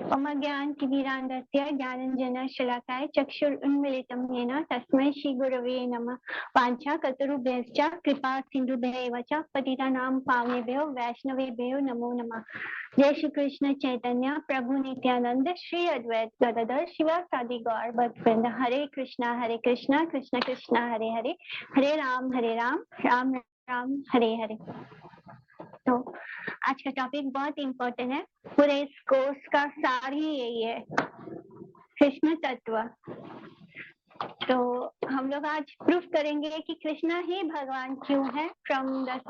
मम ज्ञानतिमिरान्धस्य ज्ञानाञ्जनशलाकाय चक्षुरुन्मीलितं येन तस्मै श्रीगुरवे नमः। वाञ्छाकल्पतरुभ्यश्च कृपासिन्धुभ्येव च पतितानां पावनेभ्यो वैष्णवेभ्यो नमो नमः। जय श्री कृष्ण चैतन्य प्रभु नित्यानंद श्री अद्वैत गदाधर शिवासादि गौर भक्तवृंद। हरे कृष्णा कृष्ण कृष्ण हरे हरे, हरे राम राम राम हरे हरे। तो आज का टॉपिक बहुत इम्पोर्टेंट है, पूरे इस कोर्स का सार ही यही है, कृष्ण तत्व। तो हम लोग आज प्रूफ करेंगे कि कृष्ण ही भगवान क्यों है। फ्रॉम द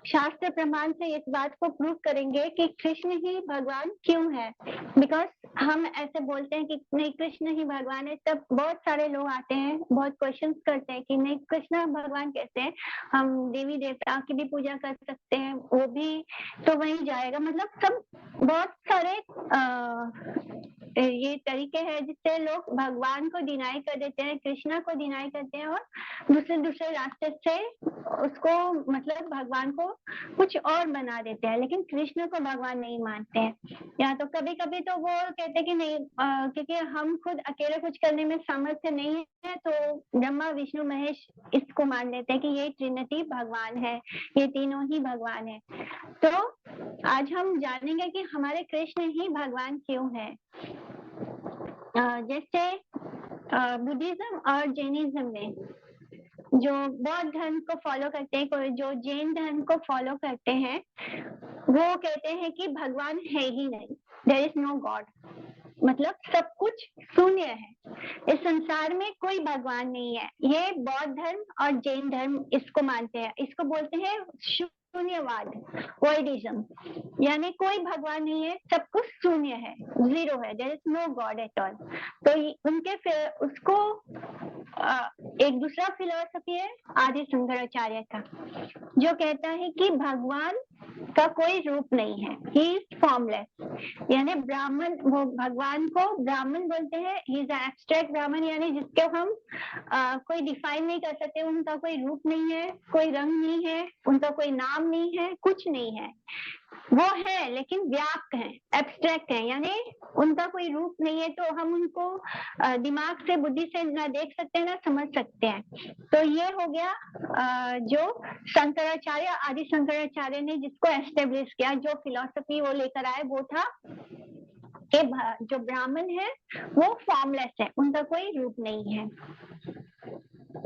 शास्त्र प्रमाण से इस बात को प्रूफ करेंगे कि कृष्ण ही भगवान क्यों है। बिकॉज हम ऐसे बोलते हैं कि नहीं कृष्ण ही भगवान है, तब बहुत सारे लोग आते हैं, बहुत क्वेश्चंस करते हैं कि नहीं कृष्ण भगवान कैसे हैं, हम देवी देवता की भी पूजा कर सकते हैं, वो भी तो वहीं जाएगा। मतलब सब बहुत सारे ये तरीके हैं जिससे लोग भगवान को डिनाई कर देते हैं, कृष्णा को डिनाई करते हैं और दूसरे रास्ते से उसको मतलब भगवान को कुछ और बना देते हैं, लेकिन कृष्ण को भगवान नहीं मानते हैं। या तो कभी कभी तो वो कहते हैं कि नहीं क्योंकि हम खुद अकेले कुछ करने में सामर्थ्य नहीं है, तो ब्रह्मा विष्णु महेश इसको मान लेते हैं कि ये ट्रिनिटी भगवान है, ये तीनों ही भगवान है। तो आज हम जानेंगे कि हमारे कृष्ण ही भगवान क्यों है। जैसे बुद्धिज्म और जैनिज्म में जो बौद्ध धर्म को फॉलो करते हैं, जो जैन धर्म को फॉलो करते हैं, वो कहते हैं कि भगवान है ही नहीं, देयर इज नो गॉड। मतलब सब कुछ शून्य है, इस संसार में कोई भगवान नहीं है। ये बौद्ध धर्म और जैन धर्म इसको मानते हैं, इसको बोलते हैं शून्यवाद, वॉइडिज्म। यानी कोई भगवान नहीं है, सब कुछ शून्य है, जीरो है, there is no god at all. तो उनके उसको एक दूसरा फिलोसफी है आदि शंकराचार्य का, जो कहता है कि भगवान का कोई रूप नहीं है, ही इज फॉर्मलेस। यानी ब्राह्मण, वो भगवान को ब्राह्मण बोलते हैं, ही इज एब्स्ट्रैक्ट ब्राह्मण, यानी जिसको हम कोई डिफाइन नहीं कर सकते, उनका कोई रूप नहीं है, कोई रंग नहीं है, उनका कोई नाम नहीं है, कुछ नहीं है। वो है लेकिन व्याप्त है, एब्स्ट्रैक्ट है, यानी उनका कोई रूप नहीं है, तो हम उनको दिमाग से बुद्धि से ना देख सकते हैं ना समझ सकते हैं। तो ये हो गया जो शंकराचार्य, आदि शंकराचार्य ने जिसको एस्टेब्लिश किया, जो फिलॉसफी वो लेकर आए, वो था कि जो ब्राह्मण है वो फॉर्मलेस है, उनका कोई रूप नहीं है।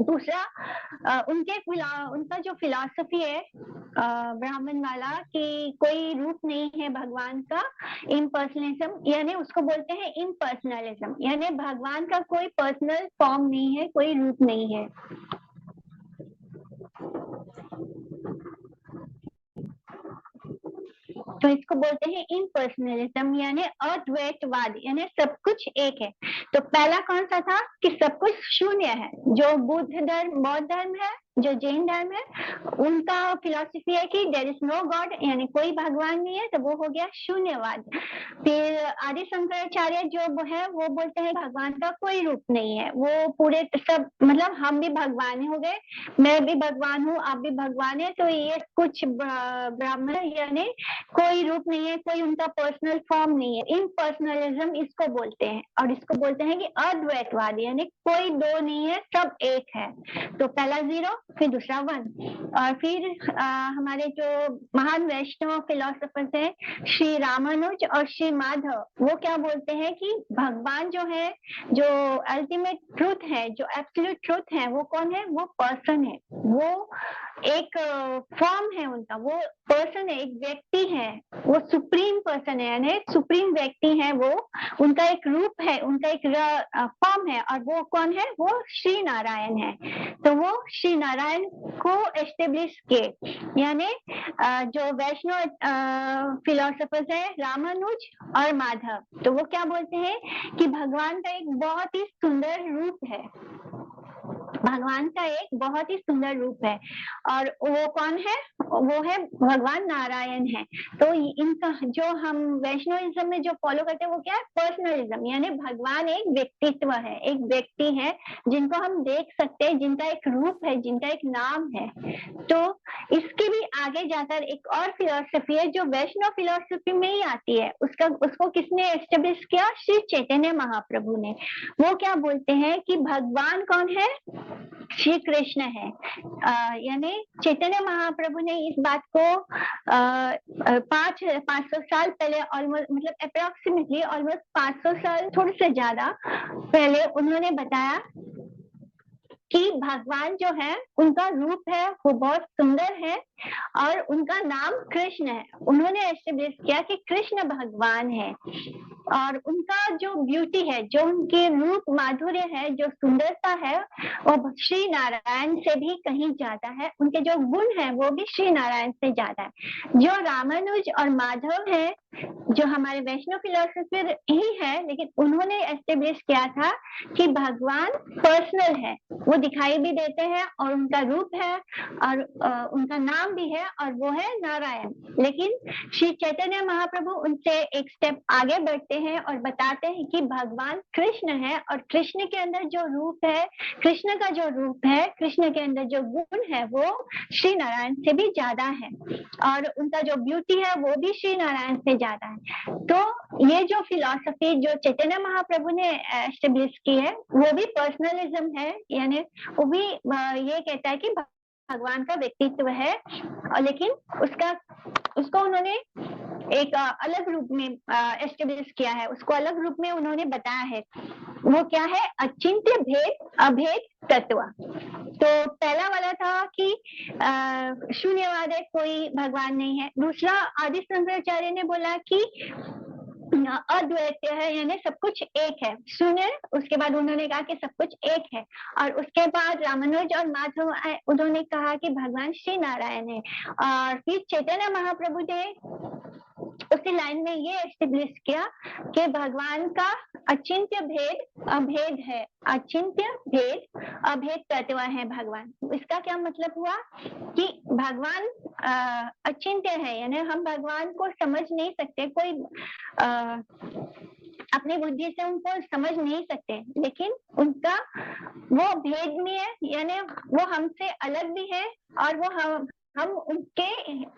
दूसरा उनका जो फिलॉसफी है ब्राह्मण वाला कि कोई रूप नहीं है भगवान का, इम्पर्सनलिज्म, यानी उसको बोलते हैं इम्पर्सनलिज्म, यानी भगवान का कोई पर्सनल फॉर्म नहीं है, कोई रूप नहीं है। तो इसको बोलते हैं इम्पर्सनलिज्म, यानी अद्वैतवाद, यानी सब कुछ एक है। तो पहला कौन सा था कि सब कुछ शून्य है, जो बौद्ध धर्म है, जो जैन धर्म है, उनका फिलॉसफी है कि देयर इज नो गॉड, यानी कोई भगवान नहीं है, तो वो हो गया शून्यवाद। फिर आदि शंकराचार्य जो है वो बोलते हैं भगवान का कोई रूप नहीं है, वो पूरे सब, मतलब हम भी भगवान हो गए, मैं भी भगवान हूँ, आप भी भगवान है, तो ये कुछ ब्राह्मण यानी कोई रूप नहीं है, कोई उनका पर्सनल फॉर्म नहीं है, इम्पर्सनलिज्म इसको बोलते हैं। और इसको बोलते हैं कि अद्वैतवाद, यानी कोई दो नहीं है, सब एक है। तो पहला जीरो, फिर दूसरा वन। और फिर हमारे जो महान वैष्णव फिलोसोफर्स है श्री रामानुज और श्री माधव, वो क्या बोलते हैं कि भगवान जो है, जो अल्टीमेट ट्रूथ है, जो एब्सोल्यूट ट्रूथ है, वो कौन है, वो पर्सन है, वो एक फॉर्म है उनका, वो पर्सन है, एक व्यक्ति है, वो सुप्रीम पर्सन है, यानी सुप्रीम व्यक्ति है, वो उनका एक रूप है, उनका एक फॉर्म है, और वो कौन है, वो श्री नारायण है। तो वो श्री नारायण को एस्टेब्लिश किए, यानी जो वैष्णव फिलोसोफर्स है रामानुज और माधव, तो वो क्या बोलते हैं कि भगवान का एक बहुत ही सुंदर रूप है, भगवान का एक बहुत ही सुंदर रूप है। और वो कौन है? वो है भगवान नारायण है। तो इनका जो हम वैष्णविज्म में जो फॉलो करते हैं वो क्या है? पर्सनलिज्म, यानी भगवान एक व्यक्तित्व है, एक व्यक्ति है जिनको हम देख सकते हैं, जिनका एक रूप है, जिनका एक नाम है। तो इसके भी आगे जाकर एक और फिलॉसफी है जो वैष्णव फिलॉसफी में ही आती है। उसको किसने एस्टेब्लिश किया? श्री चैतन्य महाप्रभु ने। वो क्या बोलते हैं कि भगवान कौन है? श्री कृष्ण है। यानी चैतन्य महाप्रभु ने इस बात को 500 साल पहले, ऑलमोस्ट मतलब अप्रोक्सीमेटली ऑलमोस्ट 500 साल थोड़े से ज्यादा पहले उन्होंने बताया कि भगवान जो है उनका रूप है वो बहुत सुंदर है और उनका नाम कृष्ण है। उन्होंने एस्टेब्लिश किया कि कृष्ण भगवान है और उनका जो ब्यूटी है, जो उनके रूप माधुर्य है, जो सुंदरता है, वो श्री नारायण से भी कहीं ज्यादा है। उनके जो गुण है वो भी श्री नारायण से ज्यादा है। जो रामानुज और माधव है, जो हमारे वैष्णव फिलोसफी ही है, लेकिन उन्होंने एस्टेब्लिश किया था कि भगवान पर्सनल है, वो दिखाई भी देते हैं और उनका रूप है और उनका नाम भी है और वो है नारायण। लेकिन श्री चैतन्य महाप्रभु उनसे एक स्टेप आगे बढ़ते हैं और बताते हैं कि भगवान कृष्ण है और कृष्ण के अंदर जो रूप है, कृष्ण का जो रूप है, कृष्ण के अंदर जो गुण है वो श्री नारायण से भी ज्यादा है और उनका जो ब्यूटी है वो भी श्री नारायण से ज्यादा है। तो ये जो फिलॉसफी जो चैतन्य महाप्रभु ने एस्टेब्लिश की है वो भी पर्सनलिज्म है, यानी वो भी ये कहता है कि भगवान का व्यक्तित्व है और लेकिन उसको उन्होंने एक अलग रूप में एस्टेब्लिश किया है, उसको अलग रूप में उन्होंने बताया है। वो क्या है? अचिंत्य भेद अभेद तत्व। तो पहला वाला था कि शून्यवाद है, कोई भगवान नहीं है। दूसरा आदि शंकराचार्य ने बोला कि अद्वैत है, यानी सब कुछ एक है, शून्य। उसके बाद उन्होंने कहा कि सब कुछ एक है और उसके बाद रामानुज और माधव उन्होंने कहा कि भगवान श्री नारायण है। और फिर चैतन्य महाप्रभु ने उसी लाइन में ये एस्टेब्लिश किया कि भगवान का अचिंत्य भेद अभेद है, अचिंत्य भेद अभेद तत्व है भगवान। इसका क्या मतलब हुआ कि भगवान अचिंत्य है, यानी हम भगवान को समझ नहीं सकते, कोई अपनी बुद्धि से उनको समझ नहीं सकते, लेकिन उनका वो भेद में है, यानी वो हमसे अलग भी है और वो हम उनके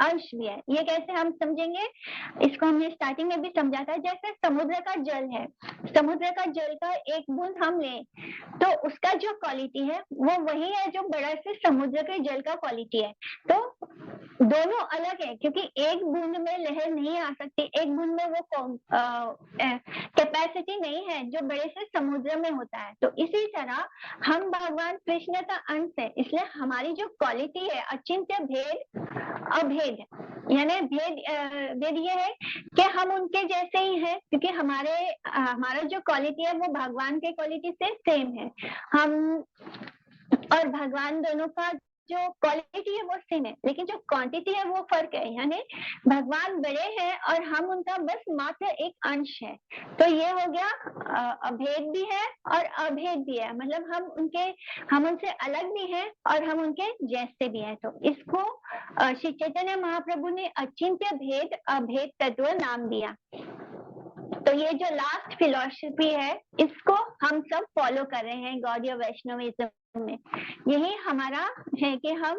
अंश भी है। ये कैसे हम समझेंगे? इसको हमने स्टार्टिंग में भी समझा था। जैसे समुद्र का जल है, समुद्र का जल का एक बूंद हम लें तो उसका जो क्वालिटी है वो वही है जो बड़ा से समुद्र के जल का क्वालिटी है। तो दोनों अलग है क्योंकि एक बूंद में लहर नहीं आ सकती, एक बूंद में वो कैपेसिटी नहीं है जो बड़े से समुद्र में होता है। तो इसी तरह हम भगवान कृष्ण का अंश है, इसलिए हमारी जो क्वालिटी है अचिंत्य भेद अभेद, यानी भेद ये है कि हम उनके जैसे ही हैं क्योंकि हमारा जो क्वालिटी है वो भगवान के क्वालिटी से सेम है। हम और भगवान दोनों का जो क्वालिटी है वो सेम है, लेकिन जो क्वांटिटी है वो फर्क है, यानी भगवान बड़े हैं और हम उनका बस मात्र एक अंश है। तो ये हो गया अभेद भी है और अभेद भी है, मतलब हम उनसे अलग भी हैं और हम उनके जैसे भी हैं। तो इसको श्री चैतन्य महाप्रभु ने अचिंत्य भेद अभेद तत्व नाम दिया। तो ये जो लास्ट फिलॉसफी है इसको हम सब फॉलो कर रहे हैं गौड़ीय वैष्णविज्म में। यही हमारा है कि हम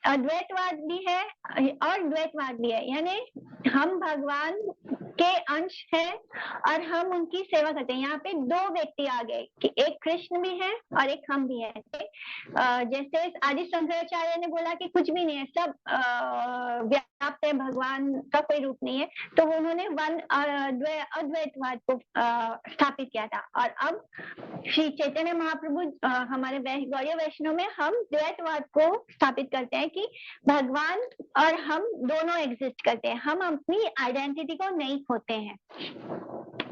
अद्वैतवाद भी है और द्वैतवाद भी है, यानी हम भगवान के अंश हैं और हम उनकी सेवा करते हैं। यहाँ पे दो व्यक्ति आ गए कि एक कृष्ण भी है और एक हम भी है। जैसे आदि शंकराचार्य ने बोला कि कुछ भी नहीं है, सब व्याप्त है, भगवान का कोई रूप नहीं है, तो उन्होंने अद्वैतवाद को स्थापित किया था। और अब श्री चैतन्य महाप्रभु हमारे गौड़ीय वैष्णव में हम द्वैतवाद को स्थापित करते हैं कि भगवान और हम दोनों एग्जिस्ट करते हैं, हम अपनी आइडेंटिटी को नहीं खोते हैं।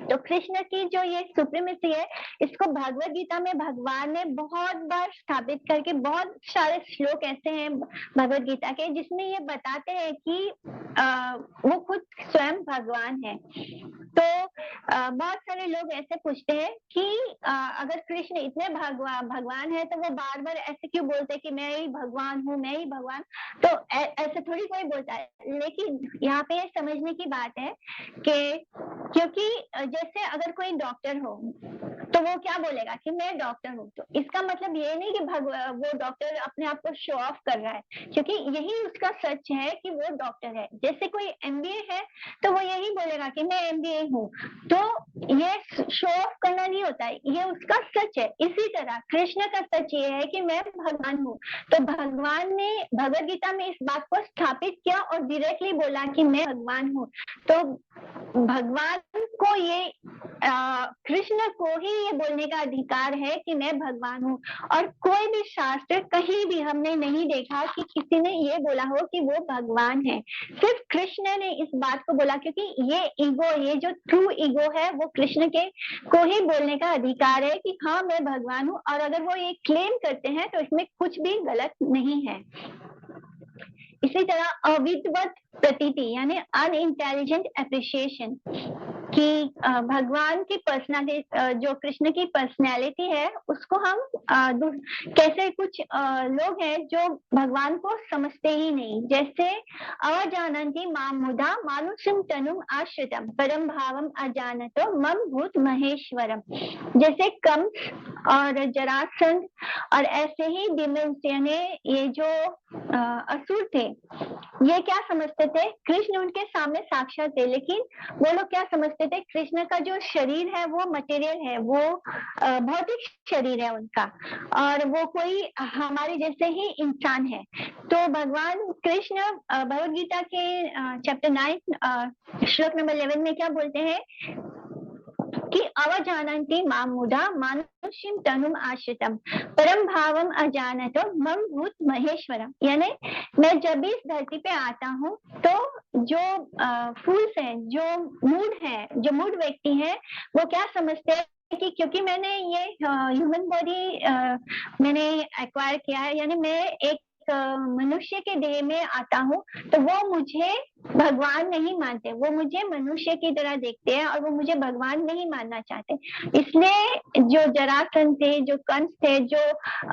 तो कृष्ण की जो ये सुप्रीमेसी है इसको भगवद गीता में भगवान ने बहुत बार स्थापित करके, बहुत सारे श्लोक ऐसे हैं भगवद गीता के जिसमें ये बताते हैं कि वो खुद स्वयं भगवान है। तो बहुत सारे लोग ऐसे पूछते हैं कि अगर कृष्ण इतने भगवान है तो वो बार बार ऐसे क्यों बोलते हैं कि मैं ही भगवान हूँ, मैं ही भगवान। तो ऐसे थोड़ी कोई बोलता है, लेकिन यहाँ पे समझने की बात है कि क्योंकि जैसे अगर कोई डॉक्टर हो तो वो क्या बोलेगा कि मैं डॉक्टर हूँ, तो इसका मतलब ये नहीं कि वो डॉक्टर अपने आप को शो ऑफ कर रहा है, क्योंकि यही उसका सच है कि वो डॉक्टर है। जैसे कोई एमबीए है तो वो यही बोलेगा कि मैं एमबीए हूँ, तो ये शो ऑफ करना नहीं होता है, ये उसका सच है। इसी तरह कृष्ण का सच ये है कि मैं भगवान हूँ, तो भगवान ने भगवद गीता में इस बात को स्थापित किया और डायरेक्टली बोला कि मैं भगवान हूँ। तो भगवान को ये कृष्ण को ही ये बोलने का अधिकार है कि मैं भगवान हूँ, और कोई भी शास्त्र कहीं भी हमने नहीं देखा कि किसी ने ये बोला हो कि वो भगवान है। सिर्फ कृष्ण ने इस बात को बोला, क्योंकि ये ईगो, ये जो ट्रू ईगो है, वो कृष्ण के को ही बोलने का अधिकार है कि हाँ मैं भगवान हूँ, और अगर वो ये क्लेम करते हैं तो इसमें कुछ भी गलत नहीं है। इसी तरह अविद्वत प्रतीति यानी अनइंटेलिजेंट एप्रिसिएशन कि भगवान की पर्सनालिटी, जो कृष्ण की पर्सनैलिटी है, उसको हम कैसे कुछ लोग हैं जो भगवान को समझते ही नहीं, जैसे अजानन्ति मां मुदा मानुषम तनुम आश्रितम परम भावम अजानतो मम भूत महेश्वरम। जैसे कंस और जरासंध और ऐसे ही डिमेंस यानी ये जो असुर थे, ये क्या समझते थे, कृष्ण उनके सामने साक्षात थे, लेकिन वो लोग क्या समझते थे, कृष्ण का जो शरीर है वो मटेरियल है, वो भौतिक शरीर है उनका, और वो कोई हमारे जैसे ही इंसान है। तो भगवान कृष्ण भगवद गीता के चैप्टर 9 श्लोक नंबर 11 में क्या बोलते हैं कि अवजानन्ति मां मुदा मानुष्यम तनुम आश्रितम परम भावम अजानतो मम भूत महेश्वरम। यानी मैं जब भी इस धरती पे आता हूँ तो जो फूल्स हैं, जो मूड व्यक्ति है, वो क्या समझते हैं कि क्योंकि मैंने ये ह्यूमन बॉडी मैंने एक्वायर किया है, यानी मैं एक मनुष्य के देह में आता हूँ, तो वो मुझे भगवान नहीं मानते, वो मुझे मनुष्य की तरह देखते हैं और वो मुझे भगवान नहीं मानना चाहते। इसलिए जो जरासंध थे, जो कंस थे, जो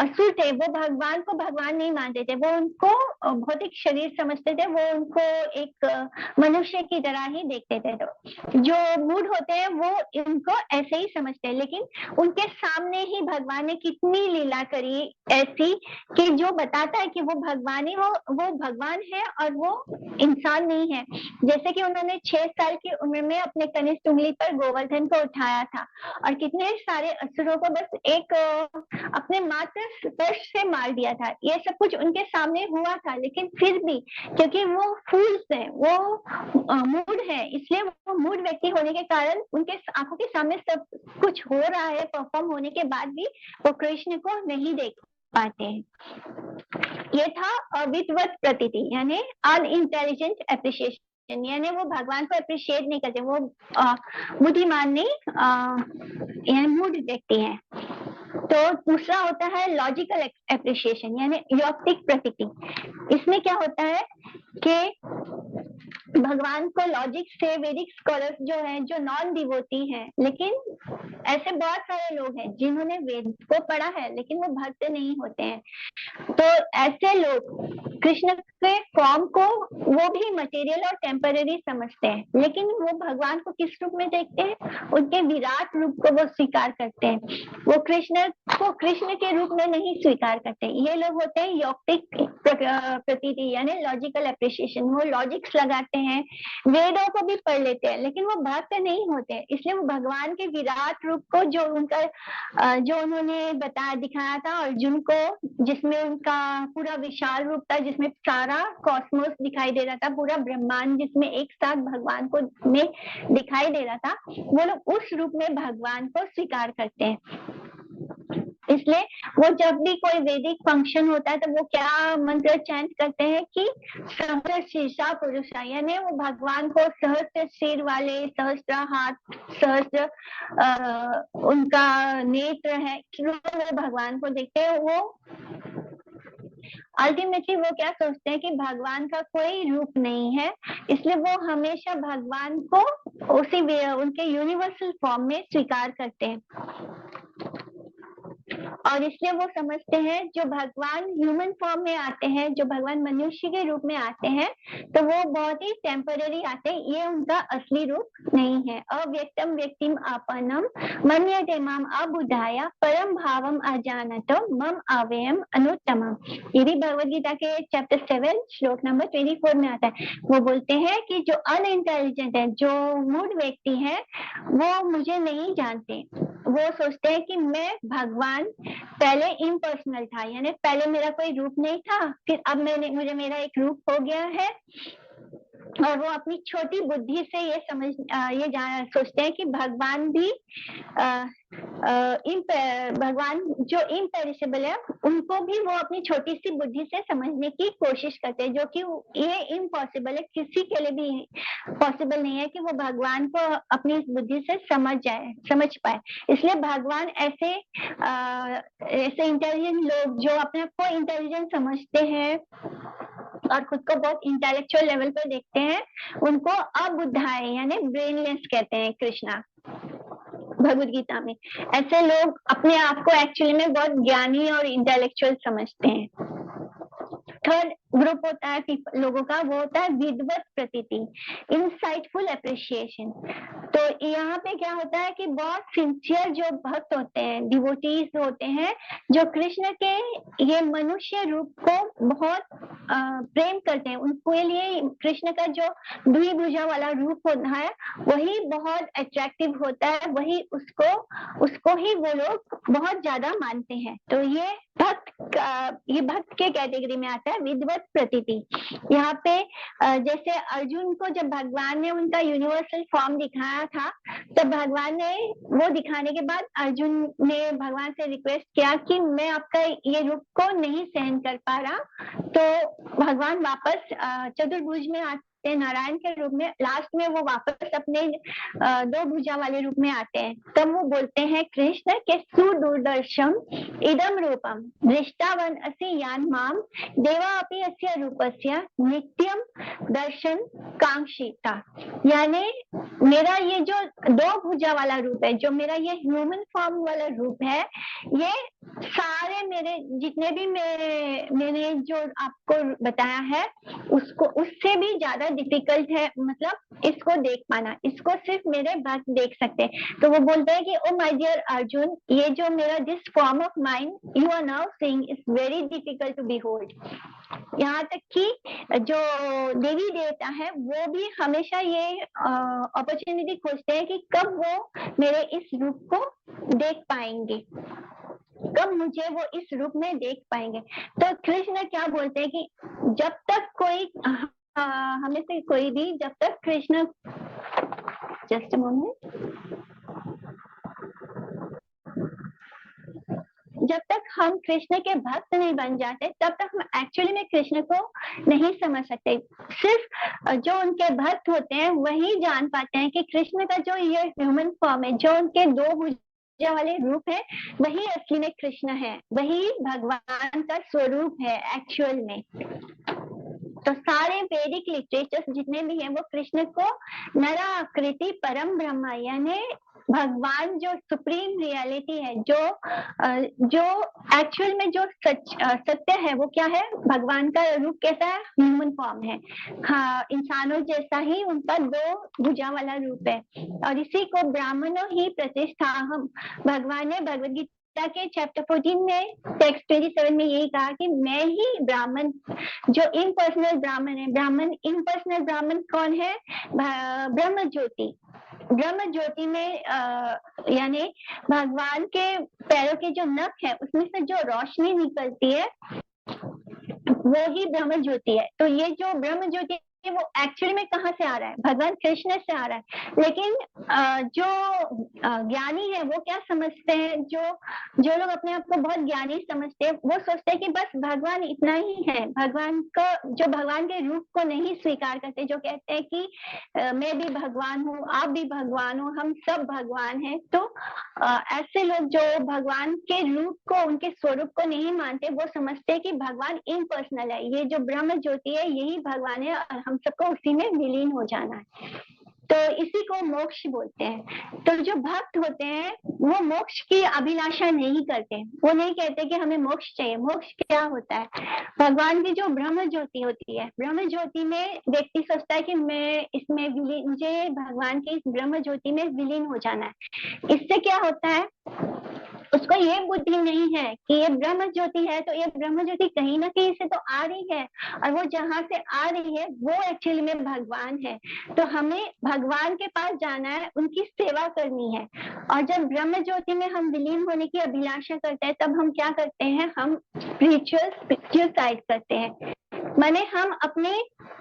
असुर थे, वो भगवान को भगवान नहीं मानते थे, वो उनको भौतिक शरीर समझते थे, वो उनको एक मनुष्य की तरह ही देखते थे। तो जो मूड होते हैं वो इनको ऐसे ही समझते हैं, लेकिन उनके सामने ही भगवान ने कितनी लीला करी ऐसी कि जो बताता है कि वो भगवान ही वो भगवान है और वो इंसान नहीं है। जैसे कि उन्होंने 6 साल की उम्र में अपने कनिष्ठ उंगली पर गोवर्धन को उठाया था और कितने सारे असुरों को बस एक अपने मात्र स्पर्श से मार दिया था। ये सब कुछ उनके सामने हुआ था, लेकिन फिर भी क्योंकि वो फूल्स है, वो मूड है, इसलिए वो मूड व्यक्ति होने के कारण उनके आंखों के सामने सब कुछ हो रहा है, परफॉर्म होने के बाद भी वो कृष्ण को नहीं देख पाते हैं। ये था अविद्वत प्रतीति यानी अनइंटेलिजेंट एप्रिशिएशन, यानी वो भगवान को अप्रिशिएट नहीं करते, वो बुद्धिमान नहीं यानी मूड व्यक्ति है। तो दूसरा होता है लॉजिकल एप्रिशिएशन यानी यौक्तिक प्रतीति। इसमें क्या होता है कि भगवान को लॉजिक से वैदिक स्कॉलर्स जो हैं, जो नॉन डिवोटी हैं, लेकिन ऐसे बहुत सारे लोग हैं जिन्होंने वेद को पढ़ा है लेकिन वो भक्त नहीं होते हैं, तो ऐसे लोग कृष्ण के फॉर्म को वो भी मटेरियल और टेम्पररी समझते हैं, लेकिन वो भगवान को किस रूप में देखते हैं, उनके विराट रूप को वो स्वीकार करते हैं, वो कृष्ण को कृष्ण के रूप में नहीं स्वीकार करते। ये लोग होते हैं यौक्तिक प्रतीति यानी लॉजिकल एप्रिशिएशन। वो लॉजिक्स लगाते हैं, वेदों को भी पढ़ लेते हैं, लेकिन वो भक्त नहीं होते, इसलिए वो भगवान के विराट रूप को जो उनका जो उन्होंने दिखाया था अर्जुन को, जिसमें उनका पूरा विशाल रूप था, जिसमें सारा कॉस्मोस दिखाई दे रहा था, पूरा ब्रह्मांड जिसमें एक साथ भगवान को में दिखाई दे रहा था, वो लोग उस रूप में भगवान को स्वीकार करते हैं। इसलिए वो जब भी कोई वैदिक फंक्शन होता है तो वो क्या मंत्र चैंट करते हैं कि सहस्र शीर्षा पुरुषा, यानी वो भगवान को सहस्त्र सिर वाले, सहस्त्र हाथ, सहस्त्र उनका नेत्र है, वो भगवान को देखते हैं, वो अल्टीमेटली वो क्या सोचते हैं कि भगवान का कोई रूप नहीं है, इसलिए वो हमेशा भगवान को उसी उनके यूनिवर्सल फॉर्म में स्वीकार करते हैं। और इसलिए वो समझते हैं जो भगवान ह्यूमन फॉर्म में आते हैं, जो भगवान मनुष्य के रूप में आते हैं, तो वो बहुत ही टेम्पररी आते हैं, ये उनका असली रूप नहीं है। अव्यक्तम व्यक्तिम आपनम मन्यते माम अबुधाय परम भावम अजानतो मम अव्ययम अनुत्तमम। ये भी भगवद गीता के चैप्टर 7 श्लोक नंबर 24 में आता है। वो बोलते हैं कि जो अनइंटेलिजेंट है, जो मूढ़ व्यक्ति है, वो मुझे नहीं जानते। वो सोचते हैं कि मैं भगवान पहले इम्पर्सनल था, यानी पहले मेरा कोई रूप नहीं था, फिर अब मुझे मेरा एक रूप हो गया है। और वो अपनी छोटी बुद्धि से ये सोचते हैं कि भगवान भी भगवान जो इम्पेरिशेबल है, उनको भी वो अपनी छोटी सी बुद्धि से समझने की कोशिश करते हैं, जो कि ये इम्पॉसिबल है, किसी के लिए भी पॉसिबल नहीं है कि वो भगवान को अपनी बुद्धि से समझ पाए। इसलिए भगवान ऐसे इंटेलिजेंट लोग जो अपने आप को इंटेलिजेंट समझते हैं और खुद को बहुत इंटेलेक्चुअल लेवल पे देखते हैं, उनको अबुद्धाय यानी ब्रेनलेस कहते हैं कृष्णा भगवद गीता में। ऐसे लोग अपने आप को एक्चुअली में बहुत ज्ञानी और इंटेलेक्चुअल समझते हैं। थर्ड ग्रुप होता है लोगों का, वो होता है विद्वत प्रतीति, इंसाइटफुल अप्रिशिएशन। तो यहाँ पे क्या होता है कि बहुत सिंसियर जो भक्त होते हैं, डिवोटीज होते हैं, जो कृष्ण के ये मनुष्य रूप को बहुत प्रेम करते हैं, उनके लिए कृष्ण का जो द्विभुजा वाला रूप होता है वही बहुत अट्रैक्टिव होता है, वही उसको ही वो लोग बहुत ज्यादा मानते हैं। तो ये भक्त के कैटेगरी में आता है विद्वत प्रतीति। यहाँ पे जैसे अर्जुन को जब भगवान ने उनका यूनिवर्सल फॉर्म दिखाया था, तब भगवान ने वो दिखाने के बाद अर्जुन ने भगवान से रिक्वेस्ट किया कि मैं आपका ये रूप को नहीं सहन कर पा रहा। तो भगवान वापस चतुर्भुज में आते, नारायण के रूप में, लास्ट में वो वापस अपने दो भुजा वाले रूप में आते हैं। तब वो बोलते हैं कृष्ण के सुदूरदर्शम इदम रूपम दृष्टावन असि यान माम देवा अपि अस्य रूपस्य नित्यम दर्शन कांक्षिता। यानी मेरा ये जो दो भुजा वाला रूप है, जो मेरा ये ह्यूमन फॉर्म वाला रूप है, ये सारे मेरे जितने भी मैंने जो आपको बताया है उससे भी ज्यादा डिफिकल्ट है, मतलब इसको देख पाना, इसको सिर्फ मेरे भक्त देख सकते हैं। तो वो बोलते हैं कि ओ माय डियर अर्जुन, ये जो मेरा this form of mind you are now seeing is very difficult to behold. यहाँ तक कि जो देवी देवता है वो भी हमेशा ये अपॉर्चुनिटी खोजते हैं कि कब वो मेरे इस रूप को देख पाएंगे, कब मुझे वो इस रूप में देख पाएंगे। तो कृष्ण क्या बोलते हैं कि जब तक कोई हमें से कोई भी, जब तक कृष्ण, जस्ट मोमेंट, जब तक हम कृष्ण के भक्त नहीं बन जाते तब तक हम एक्चुअली में कृष्ण को नहीं समझ सकते। सिर्फ जो उनके भक्त होते हैं वही जान पाते हैं कि कृष्ण का जो ये ह्यूमन फॉर्म है, जो उनके दो भुजा वाले रूप है, वही असली में कृष्ण है, वही भगवान का स्वरूप है एक्चुअल में। तो सारे वैदिक लिटरेचर्स जितने भी हैं वो कृष्ण को नराकृति परम ब्रह्म यानी भगवान जो सुप्रीम रियलिटी है, जो एक्चुअल में जो सत्य है वो क्या है, भगवान का रूप कैसा है, ह्यूमन फॉर्म है। हाँ, इंसानों जैसा ही उनका दो भुजा वाला रूप है। और इसी को ब्राह्मणों ही प्रतिष्ठा हम, भगवान ने भगवद गीता के चैप्टर 14 में टेक्स्ट 27 में यही कहा कि मैं ही ब्राह्मण, जो इम्पर्सनल ब्राह्मण है। ब्राह्मण, इम्पर्सनल ब्राह्मण कौन है, ब्रह्म ज्योति। ब्रह्म ज्योति में यानी भगवान के पैरों के जो नख है उसमें से जो रोशनी निकलती है वो ही ब्रह्म ज्योति है। तो ये जो ब्रह्म ज्योति वो एक्चुअली में कहाँ से आ रहा है, भगवान कृष्ण से आ रहा है। लेकिन जो ज्ञानी है वो क्या समझते हैं, जो लोग अपने आप को बहुत ज्ञानी समझते हैं वो सोचते हैं कि बस भगवान इतना ही है, भगवान का जो भगवान के रूप को नहीं स्वीकार करते, जो कहते हैं कि मैं भी भगवान हूँ, आप भी भगवान हो, हम सब भगवान हैं। तो ऐसे लोग जो भगवान के रूप को, उनके स्वरूप को नहीं मानते, वो समझते हैं कि भगवान इम्पर्सनल है, ये जो ब्रह्म ज्योति है यही भगवान है और हम सबको उसी में विलीन हो जाना है। तो इसी को मोक्ष बोलते हैं। तो जो भक्त होते हैं वो मोक्ष की अभिलाषा नहीं करते, वो नहीं कहते कि हमें मोक्ष चाहिए। मोक्ष क्या होता है, भगवान की जो ब्रह्म ज्योति होती है, ब्रह्म ज्योति में व्यक्ति सोचता है कि मैं इसमें विलीन, मुझे भगवान की इस ब्रह्म ज्योति में विलीन हो जाना है। इससे क्या होता है, उसको ये बुद्धि नहीं है कि ये ब्रह्म ज्योति है, तो ये ब्रह्म ज्योति कहीं ना कहीं से तो आ रही है, और वो जहाँ से आ रही है वो एक्चुअली में भगवान है। तो हमें भगवान के पास जाना है, उनकी सेवा करनी है। और जब ब्रह्म ज्योति में हम विलीन होने की अभिलाषा करते हैं, तब हम क्या करते हैं, हम स्पिरिचुअल साइड करते हैं। माने हम अपने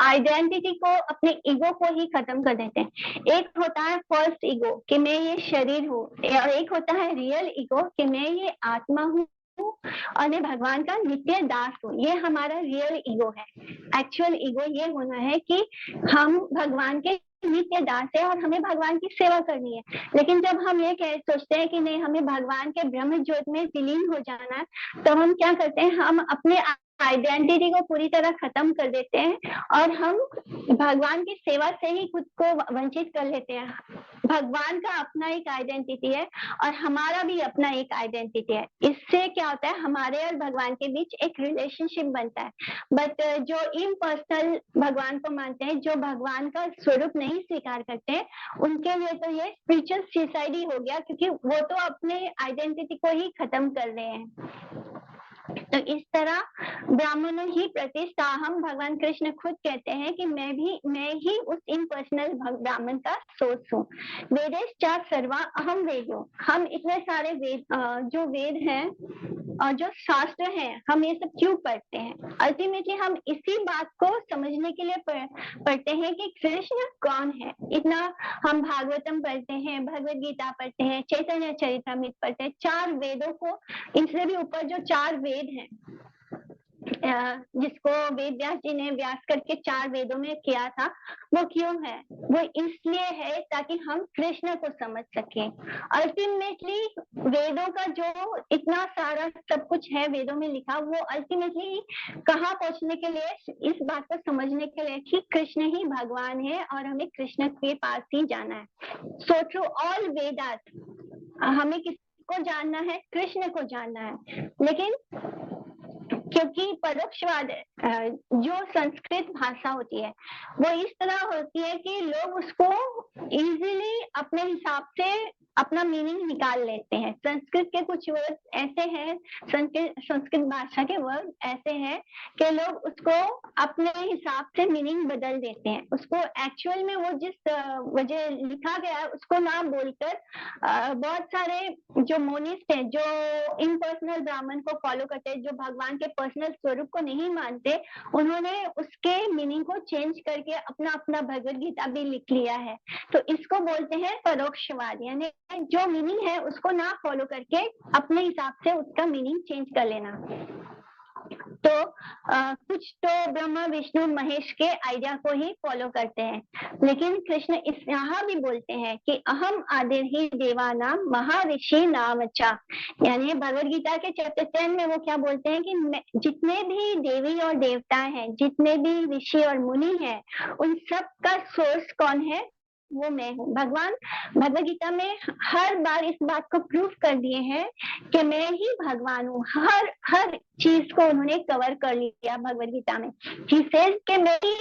आइडेंटिटी को, अपने ईगो को ही खत्म कर देते हैं। एक होता है फर्स्ट ईगो कि मैं ये शरीर हूँ, और एक होता है रियल ईगो कि मैं ये आत्मा हूँ और मैं भगवान का नित्य दास हूँ। ये हमारा रियल ईगो है। एक्चुअल ईगो ये होना है कि हम भगवान के नित्य दास है और हमें भगवान की सेवा करनी है। लेकिन जब हम ये सोचते हैं कि नहीं, हमें भगवान के ब्रह्म ज्योत में विलीन हो जाना है, तो हम क्या करते हैं, हम अपने आइडेंटिटी को पूरी तरह खत्म कर देते हैं और हम भगवान की सेवा से ही खुद को वंचित कर लेते हैं। भगवान का अपना एक आइडेंटिटी है और हमारा भी अपना एक आइडेंटिटी है। इससे क्या होता है, हमारे और भगवान के बीच एक रिलेशनशिप बनता है। बट जो इम्पर्सनल भगवान को मानते हैं, जो भगवान का स्वरूप नहीं स्वीकार करते, उनके लिए तो ये स्पिरिचुअल सुसाइड ही हो गया, क्योंकि वो तो अपने आइडेंटिटी को ही खत्म कर रहे हैं। तो इस तरह ब्राह्मणों ही प्रतिष्ठा, हम भगवान कृष्ण खुद कहते हैं कि मैं ही उस इम्पर्सनल ब्राह्मण का सोर्स हूँ। वेदेश्चा सर्वा अहम वेदो, हम इतने सारे वेद, जो वेद हैं और जो शास्त्र हैं, हम ये सब क्यों पढ़ते हैं? अल्टीमेटली हम इसी बात को समझने के लिए पढ़ते हैं कि कृष्ण कौन है। इतना हम भागवतम पढ़ते हैं, भगवद गीता पढ़ते हैं, चैतन्य चरितमृत पढ़ते हैं, 4 वेदों को, इनसे भी ऊपर जो 4 वेद हैं, जिसको वेद व्यास जी ने व्यास करके 4 वेदों में किया था, वो क्यों है? वो इसलिए है ताकि हम कृष्ण को समझ सकें। अल्टीमेटली वेदों का जो इतना सारा सब कुछ है वेदों में लिखा, वो अल्टीमेटली कहाँ पहुंचने के लिए, इस बात को समझने के लिए कि कृष्ण ही भगवान है और हमें कृष्ण के पास ही जाना है। सो थ्रू ऑल वेदास हमें किसको जानना है? कृष्ण को जानना है। लेकिन क्योंकि परोक्षवाद, जो संस्कृत भाषा होती है वो इस तरह होती है कि लोग उसको इजीली अपने हिसाब से अपना मीनिंग निकाल लेते हैं। संस्कृत के कुछ वर्ड ऐसे हैं, संस्कृत भाषा के वर्ड ऐसे हैं कि लोग उसको अपने हिसाब से मीनिंग बदल देते हैं। उसको एक्चुअल में वो जिस वजह लिखा गया है उसको ना बोलकर बहुत सारे जो मोनिस्ट हैं, जो इम्पर्सनल ब्राह्मण को फॉलो करते हैं, जो भगवान के पर्सनल स्वरूप को नहीं मानते, उन्होंने उसके मीनिंग को चेंज करके अपना अपना भगवद गीता भी लिख लिया है। तो इसको बोलते हैं परोक्षवाद, यानी जो मीनिंग है उसको ना फॉलो करके अपने हिसाब से उसका मीनिंग चेंज कर लेना। तो कुछ तो ब्रह्मा विष्णु महेश के आइडिया को ही फॉलो करते हैं, लेकिन कृष्ण इस यहाँ भी बोलते हैं कि अहम आदिर ही देवानाम महर्षि नाम चा, यानी भगवद गीता के चैप्टर 10 में वो क्या बोलते हैं कि जितने भी देवी और देवता हैं, जितने भी ऋषि और मुनि हैं, उन सब का सोर्स कौन है? वो मैं हूँ। भगवान भगवद गीता में हर बार इस बात को प्रूव कर दिए हैं कि मैं ही भगवान हूँ। हर चीज को उन्होंने कवर कर लिया भगवद गीता में। He says कि मेरी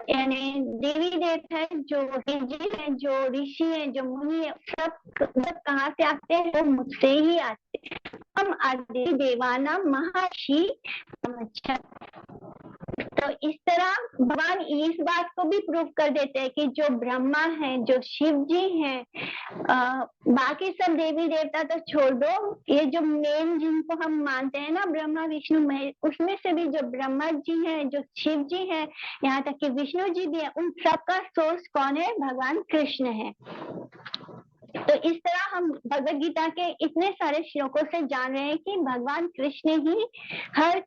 यानी देवी देवता है, जो ऋषि है, जो ऋषि है, जो मुनि है, सब कहाँ से आते हैं? वो मुझसे ही आते हैं। हम आदि देवाना महर्षि। तो इस तरह भगवान इस बात को भी प्रूव कर देते हैं कि जो ब्रह्मा है, जो शिव जी हैं, बाकी सब देवी देवता तो छोड़ दो, ये जो मेन जिनको हम मानते हैं ना ब्रह्मा विष्णु महेश, उसमें से भी जो ब्रह्मा जी हैं, जो शिव जी हैं, यहाँ तक कि विष्णु जी भी है, उन सबका सोर्स कौन है? भगवान कृष्ण है। तो इस तरह हम भगवत गीता के इतने सारे श्लोकों से जान रहे हैं कि भगवान कृष्ण ही हर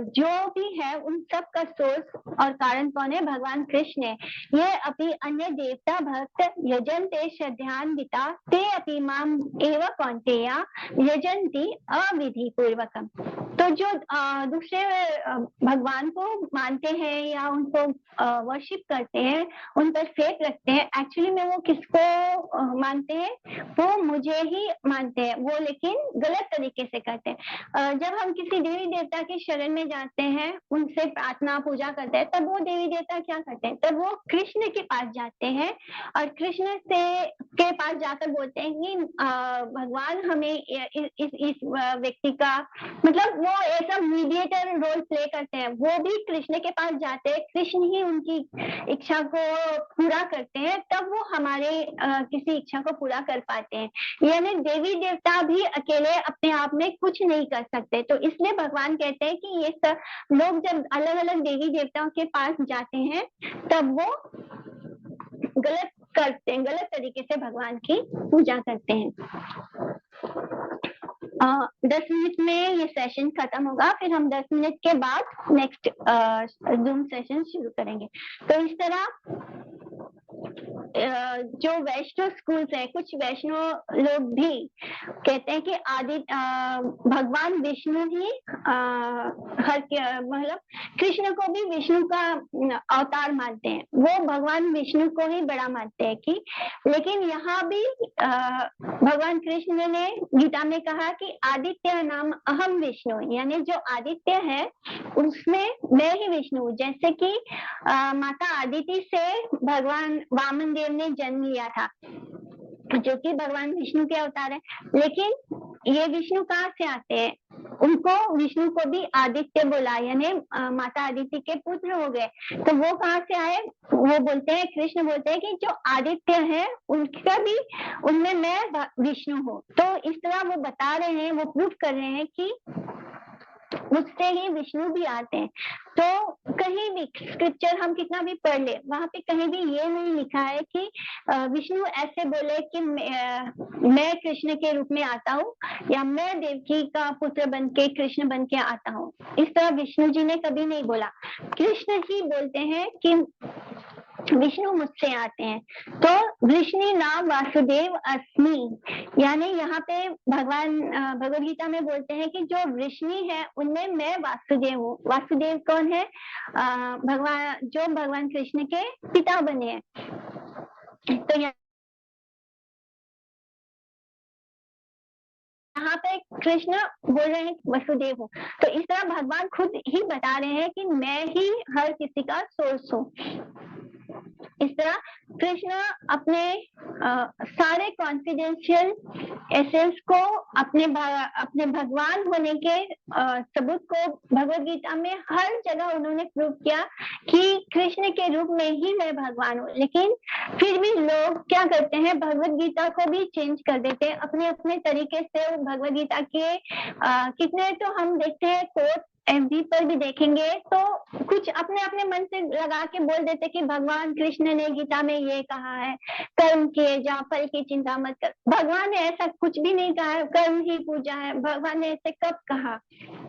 जो भी है उन सब का सोर्स और कारण कौन है? भगवान कृष्ण है। ये अपनी अन्य देवता भक्त यजन्ते श्रद्धान्विता ते अपि माम एव कौन्तेय यजन्ति अविधि पूर्वकम। तो जो दूसरे भगवान को मानते हैं या उनको वर्शिप करते हैं, उन पर फेथ रखते हैं, एक्चुअली में वो किसको मानते हैं? वो मुझे ही मानते हैं, वो लेकिन गलत तरीके से करते हैं। जब हम किसी देवी देवता के शरण में जाते हैं, उनसे प्रार्थना पूजा करते हैं, तब वो देवी देवता क्या करते हैं? तब वो कृष्ण के पास जाते हैं और कृष्ण से के पास जाकर बोलते हैं कि भगवान हमें इस व्यक्ति का, मतलब वो ऐसा मीडिएटर रोल प्ले करते हैं, वो भी कृष्ण के पास जाते हैं, कृष्ण ही उनकी इच्छा को पूरा करते हैं, तब वो हमारे किसी इच्छा को पूरा कर पाते हैं। यानी देवी देवता भी अकेले अपने आप में कुछ नहीं कर सकते। तो इसलिए भगवान कहते हैं कि ये सब लोग जब अलग अलग देवी देवताओं के पास जाते हैं, तब वो गलत करते हैं, गलत तरीके से भगवान की पूजा करते हैं। 10 मिनट में ये सेशन खत्म होगा, फिर हम 10 मिनट के बाद नेक्स्ट जूम सेशन शुरू करेंगे। तो इस तरह जो वैष्णव स्कूल्स है, कुछ वैष्णव लोग भी कहते हैं कि भगवान विष्णु ही मतलब कृष्ण को भी विष्णु का अवतार मानते हैं, वो भगवान विष्णु को ही बड़ा मानते हैं कि, लेकिन यहाँ भी भगवान कृष्ण ने गीता में कहा कि आदित्य नाम अहम विष्णु, यानी जो आदित्य है उसमें मैं ही विष्णु। जैसे कि माता आदिति से भगवान वामन देव ने जन्म लिया था, जो कि भगवान विष्णु के अवतार है, लेकिन ये विष्णु कहाँ से आते हैं? उनको विष्णु को भी आदित्य बोला, यानी माता आदिति के पुत्र हो गए। तो वो कहाँ से आए? वो बोलते हैं, कृष्ण बोलते हैं कि जो आदित्य है उनका भी, उनमें मैं विष्णु हूँ। तो इस तरह वो बता रहे हैं, वो प्रूफ कर रहे हैं कि मुझसे ही विष्णु भी आते हैं। तो कहीं भी स्क्रिप्चर हम कितना भी पढ़ ले, वहां पे कहीं भी ये नहीं लिखा है कि विष्णु ऐसे बोले कि मैं कृष्ण के रूप में आता हूँ, या मैं देवकी का पुत्र बन के कृष्ण बन के आता हूँ। इस तरह विष्णु जी ने कभी नहीं बोला, कृष्ण ही बोलते हैं कि विष्णु मुझसे आते हैं। तो विष्णु नाम वासुदेव अस्मि, यानी यहाँ पे भगवान भगवद गीता में बोलते हैं कि जो विष्णु है उनमें मैं वासुदेव हूँ। वासुदेव कौन है? भगवान, जो भगवान कृष्ण के पिता बने हैं। तो यहाँ पे कृष्ण बोल रहे हैं वसुदेव हूँ। तो इस तरह भगवान खुद ही बता रहे हैं कि मैं ही हर किसी का सोर्स हूँ। इस तरह कृष्ण अपने सारे कॉन्फिडेंशियल एसेंस को, अपने भगवान होने के सबूत को भगवद गीता में हर जगह उन्होंने प्रूव किया कि कृष्ण के रूप में ही मैं भगवान हूँ। लेकिन फिर भी लोग क्या करते हैं, भगवद गीता को भी चेंज कर देते हैं अपने अपने तरीके से। भगवद गीता के कितने तो हम देखते हैं कोट एफबी पर भी देखेंगे, तो कुछ अपने अपने मन से लगा के बोल देते कि भगवान कृष्ण ने गीता में ये कहा है, कर्म किए जा, फल की चिंता मत कर। भगवान ने ऐसा कुछ भी नहीं कहा है, कर्म ही पूजा है। भगवान ने ऐसे कब कहा?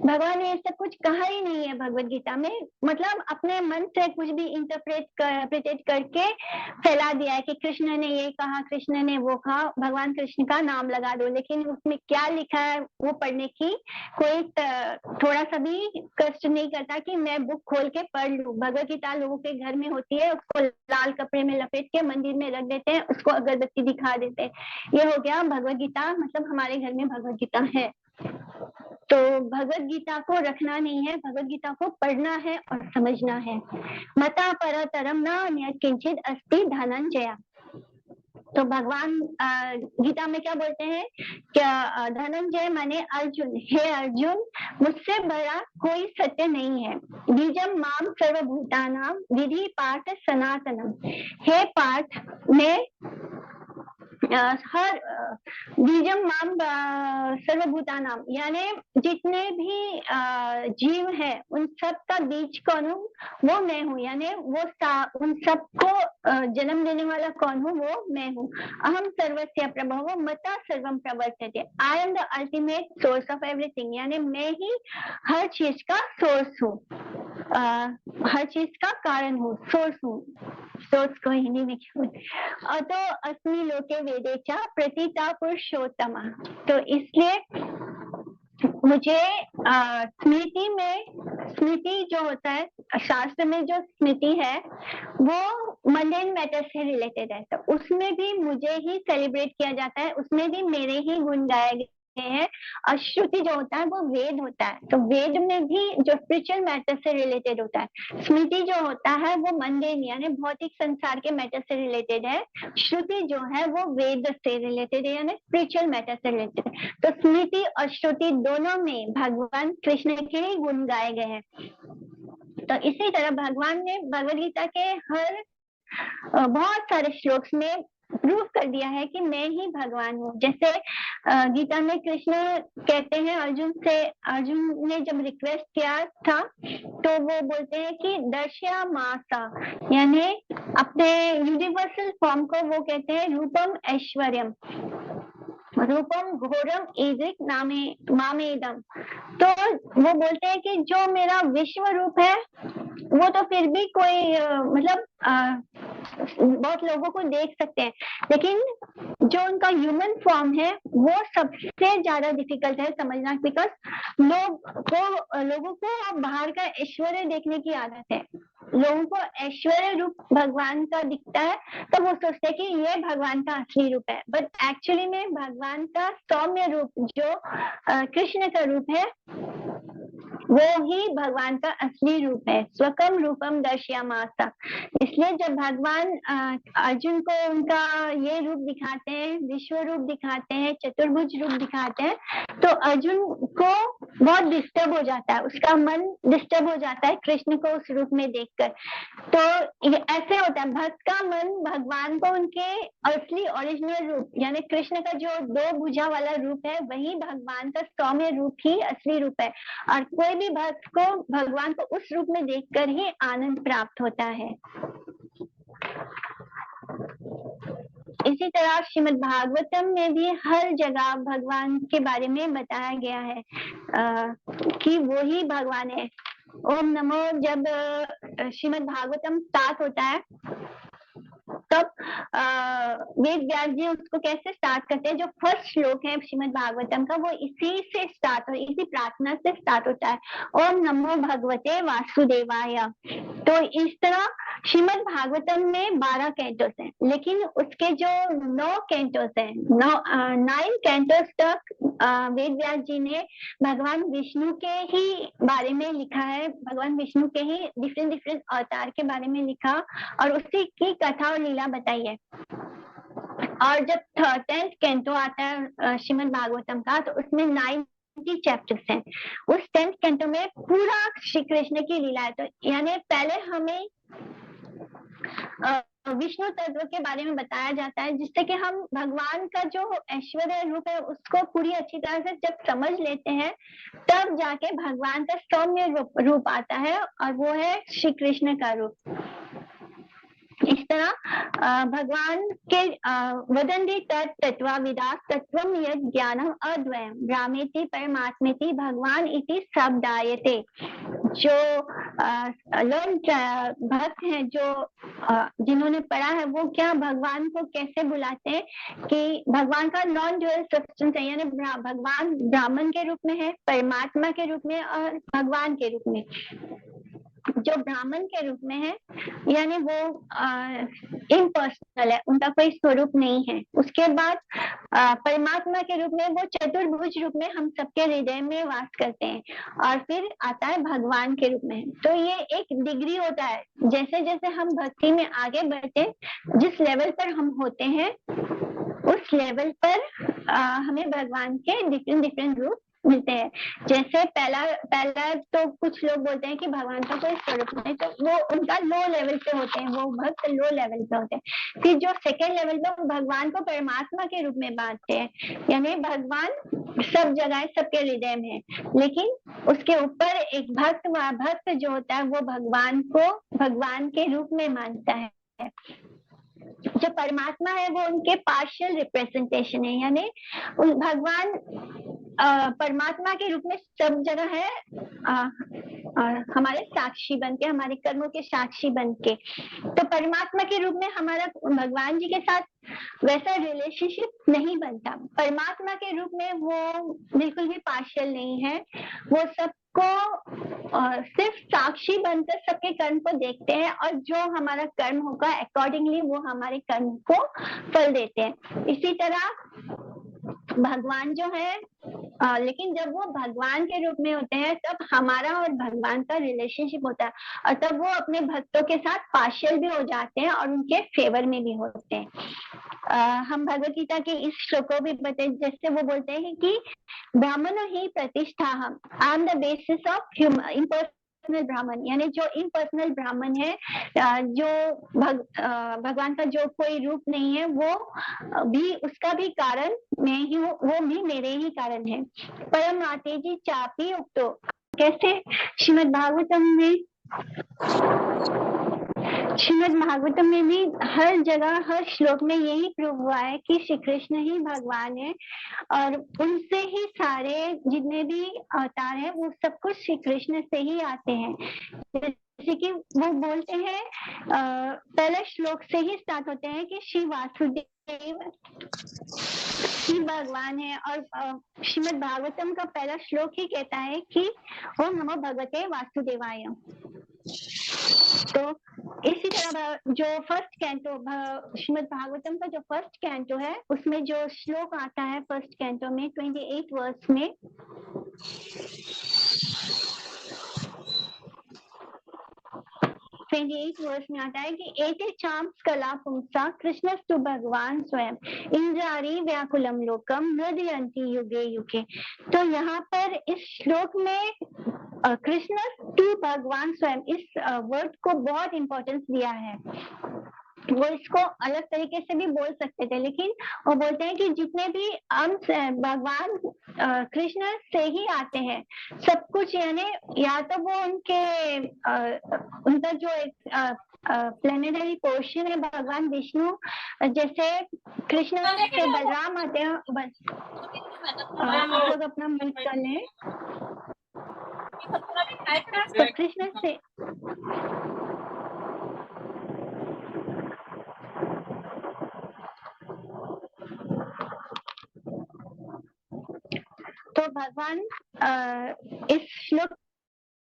भगवान ने ऐसा कुछ कहा ही नहीं है भगवद गीता में। मतलब अपने मन से कुछ भी इंटरप्रेट करके फैला दिया है कि कृष्ण ने ये कहा, कृष्ण ने वो कहा, भगवान कृष्ण का नाम लगा दो। लेकिन उसमें क्या लिखा है वो पढ़ने की कोई थोड़ा सा भी कष्ट नहीं करता कि मैं बुक खोल के पढ़ लूं। भगवद गीता लोगों के घर में होती है, उसको लाल कपड़े में लपेट के मंदिर में रख देते हैं, उसको अगरबत्ती दिखा देते हैं। ये हो गया भगवद गीता, मतलब हमारे घर में भगवद गीता है। तो भगवद गीता को रखना नहीं है, भगवद गीता को पढ़ना है और समझना है। मता परतरम न अन्यत् किंचित अस्ति धनंजया। तो भगवान गीता में क्या बोलते हैं, क्या धनंजय माने अर्जुन, हे अर्जुन मुझसे बड़ा कोई सत्य नहीं है। बीजम माम सर्वभूतानाम विधि पार्थ सनातनम। हे पार्थ, मैं हर बीजम माम सर्वभूतानाम यानी जितने भी जीव है उन सब का बीज कौन हूँ, वो मैं हूँ। यानी वो उन सबको जन्म देने वाला कौन हूँ, वो मैं हूँ। अहम सर्वस्य प्रभवो मता सर्वम प्रवर्तते। I am the ultimate source of everything, यानी मैं ही हर चीज का सोर्स हूँ, हर चीज का कारण हूँ, सोर्स हूँ। सोर्स को हिंदी में क्या बोलते, अतो अस्मि लोके वेदेचा प्रतीता पुरुषोत्तमा। तो इसलिए मुझे स्मृति में, स्मृति जो होता है शास्त्र में, जो स्मृति है वो मंडेन मैटर से रिलेटेड है, तो उसमें भी मुझे ही सेलिब्रेट किया जाता है, उसमें भी मेरे ही गुण गाए गए हैं। और श्रुति जो होता है वो वेद होता है, तो वेद में भी जो स्पिरिचुअल मैटर से रिलेटेड होता है। स्मृति जो होता है वो मंडेन यानी भौतिक संसार के मैटर से रिलेटेड है। श्रुति जो है वो वेद से रिलेटेड है, यानी स्पिरिचुअल मैटर से रिलेटेड है। तो स्मृति और श्रुति दोनों में भगवान कृष्ण के ही गुण गाए गए हैं। तो इसी तरह भगवान ने भगवद गीता के हर बहुत सारे श्लोक में प्रूव कर दिया है कि मैं ही भगवान हूँ। जैसे गीता में कृष्ण कहते हैं अर्जुन से, अर्जुन ने जब रिक्वेस्ट किया था तो वो बोलते हैं कि दर्शया मासा, यानी अपने यूनिवर्सल फॉर्म को वो कहते हैं रूपम ऐश्वर्यम, रूपम घोरम ईदिक नामे मामेदम। तो वो बोलते हैं कि जो मेरा विश्व रूप है वो तो फिर भी कोई मतलब बहुत लोगों को देख सकते हैं, लेकिन जो उनका ह्यूमन फॉर्म है वो सबसे ज्यादा डिफिकल्ट है समझना, बिकॉज लोगों को बाहर का ऐश्वर्य देखने की आदत है। लोगों को ऐश्वर्य रूप भगवान का दिखता है तो वो सोचते हैं कि ये भगवान का असली रूप है, बट एक्चुअली में भगवान का सौम्य रूप जो कृष्ण का रूप है वो ही भगवान का असली रूप है। स्वकम रूपम दर्शयामासा। इसलिए जब भगवान अर्जुन को उनका ये रूप दिखाते हैं, विश्व रूप दिखाते हैं, चतुर्भुज रूप दिखाते हैं, तो अर्जुन को बहुत डिस्टर्ब हो जाता है, उसका मन डिस्टर्ब हो जाता है कृष्ण को उस रूप में देखकर। तो ऐसे होता है, भक्त का मन भगवान को उनके असली ओरिजिनल रूप यानी कृष्ण का जो दो भुजा वाला रूप है वही भगवान का सौम्य रूप ही असली रूप है। और कोई भी भक्त को भगवान को उस रूप में देखकर ही आनंद प्राप्त होता है। इसी तरह श्रीमद् भागवतम में भी हर जगह भगवान के बारे में बताया गया है कि वो ही भगवान है। ओम नमो जब श्रीमद् भागवतम स्टार्ट होता है तब वेद व्यास जी उसको कैसे स्टार्ट करते हैं, जो फर्स्ट श्लोक है श्रीमद् भागवतम का वो इसी से स्टार्ट हो, इसी प्रार्थना से स्टार्ट होता है, ओम नमो भगवते वासुदेवाय। तो इस तरह श्रीमद् भागवतम में 12 कैंटोस हैं, लेकिन उसके जो 9 कैंटोस हैं, 9 कैंटोस तक वेद व्यास जी ने भगवान विष्णु के ही बारे में लिखा है, भगवान विष्णु के ही डिफरेंट अवतार के बारे में लिखा और उसी की कथा और लीला बताई है। और जब 10th कैंटो आता है श्रीमद् भागवतम का तो उसमें 90 चैप्टर्स हैं। उस 10th कैंटो में पूरा श्री कृष्ण की लीला है। तो यानी पहले हमें विष्णु तत्व के बारे में बताया जाता है, जिससे कि हम भगवान का जो ऐश्वर्य रूप है उसको पूरी अच्छी तरह से जब समझ लेते हैं तब जाके भगवान का सौम्य रूप आता है और वो है श्री कृष्ण का रूप। इस तरह भगवान के वदन्ति तत्त्वविदाः तत्त्वं यद् ज्ञानम् अद्वयम् रामेति परमात्मेति भगवान इति शब्दायते। जो लर्न भक्त हैं, जो जिन्होंने पढ़ा है, वो क्या भगवान को कैसे बुलाते हैं कि भगवान का नॉन ड्यूअल सब्सटेंस है, यानी भगवान ब्राह्मण के रूप में है, परमात्मा के रूप में और भगवान के रूप में। जो ब्राह्मण के रूप में है, यानी वो इम्पर्सनल है, उनका कोई स्वरूप नहीं है। उसके बाद परमात्मा के रूप में वो चतुर्भुज रूप में हम सबके हृदय में वास करते हैं। और फिर आता है भगवान के रूप में। तो ये एक डिग्री होता है, जैसे जैसे हम भक्ति में आगे बढ़ते, जिस लेवल पर हम होते हैं उस लेवल पर हमें भगवान के डिफरेंट डिफरेंट रूप मिलते हैं। जैसे पहला तो कुछ लोग बोलते हैं कि भगवान का कोई स्वरूप नहीं, तो वो उनका लो लेवल पे होते हैं, वो भक्त लो लेवल पे होते हैं। फिर जो सेकेंड लेवल पे भगवान को परमात्मा के रूप में बांटते हैं, यानी भगवान सब जगह सबके हृदय में है। लेकिन उसके ऊपर एक भक्त जो होता है वो भगवान को भगवान के रूप में मानता है। जो परमात्मा है वो उनके पार्शियल रिप्रेजेंटेशन है, यानी भगवान परमात्मा के रूप में सब जगह है, हमारे साक्षी बनके, हमारे कर्मों के साक्षी बनके। तो परमात्मा के रूप में हमारा भगवान जी के साथ वैसा रिलेशनशिप नहीं बनता। परमात्मा के रूप में वो बिल्कुल भी पार्शियल नहीं है, वो सबको सिर्फ साक्षी बनकर सबके कर्म को देखते हैं, और जो हमारा कर्म होगा अकॉर्डिंगली वो हमारे कर्म को फल देते हैं। इसी तरह भगवान जो है लेकिन जब वो भगवान के रूप में होते हैं तब हमारा और भगवान का रिलेशनशिप होता है, और तब वो अपने भक्तों के साथ पार्शियल भी हो जाते हैं और उनके फेवर में भी होते हैं। हम भगवत गीता के इस श्लोक को भी बताए, जैसे वो बोलते हैं कि ब्राह्मणों ही प्रतिष्ठा हम, I am the basis of impersonal ब्राह्मण, यानी जो इम्पर्सनल ब्राह्मण है, जो भगवान का जो कोई रूप नहीं है, वो भी उसका भी कारण मैं ही हूँ, वो भी मेरे ही कारण है। परम तेजी चापी उक्तो, कैसे श्रीमद् भागवतम में भी हर जगह हर श्लोक में यही प्रूव हुआ है कि श्री कृष्ण ही भगवान है, और उनसे ही सारे जितने भी अवतार है वो सब कुछ श्री कृष्ण से ही आते हैं। जैसे कि वो बोलते हैं पहले श्लोक से ही स्टार्ट होते हैं कि श्री वासुदेव ही भगवान है, और श्रीमद् भागवतम का पहला श्लोक ही कहता है कि ओम नमो भगवते वासुदेवाय। तो इसी तरह जो फर्स्ट कैंटो श्रीमद् भागवतम का जो फर्स्ट कैंटो है उसमें जो श्लोक आता है फर्स्ट कैंटो में 28 वर्स में, वर्ष में आता है कि एते चाम्स कला पुंसा कृष्णस्तु भगवान स्वयं इंद्रारी व्याकुलम लोकम नृदयंती युगे युगे। तो यहाँ पर इस श्लोक में कृष्ण टू भगवान स्वयं इस वर्ड को बहुत इंपॉर्टेंस दिया है। वो इसको अलग तरीके से भी बोल सकते थे, लेकिन वो बोलते हैं कि जितने भी अंश भगवान कृष्ण से ही आते हैं सब कुछ, यानी या तो वो उनका जो एक प्लेनेटरी पोर्शन है भगवान विष्णु, जैसे कृष्ण से बलराम आते हैं, बस आप लोग अपना म्यूट कर लें। तो कृष्ण से तो भगवान इस श्लोक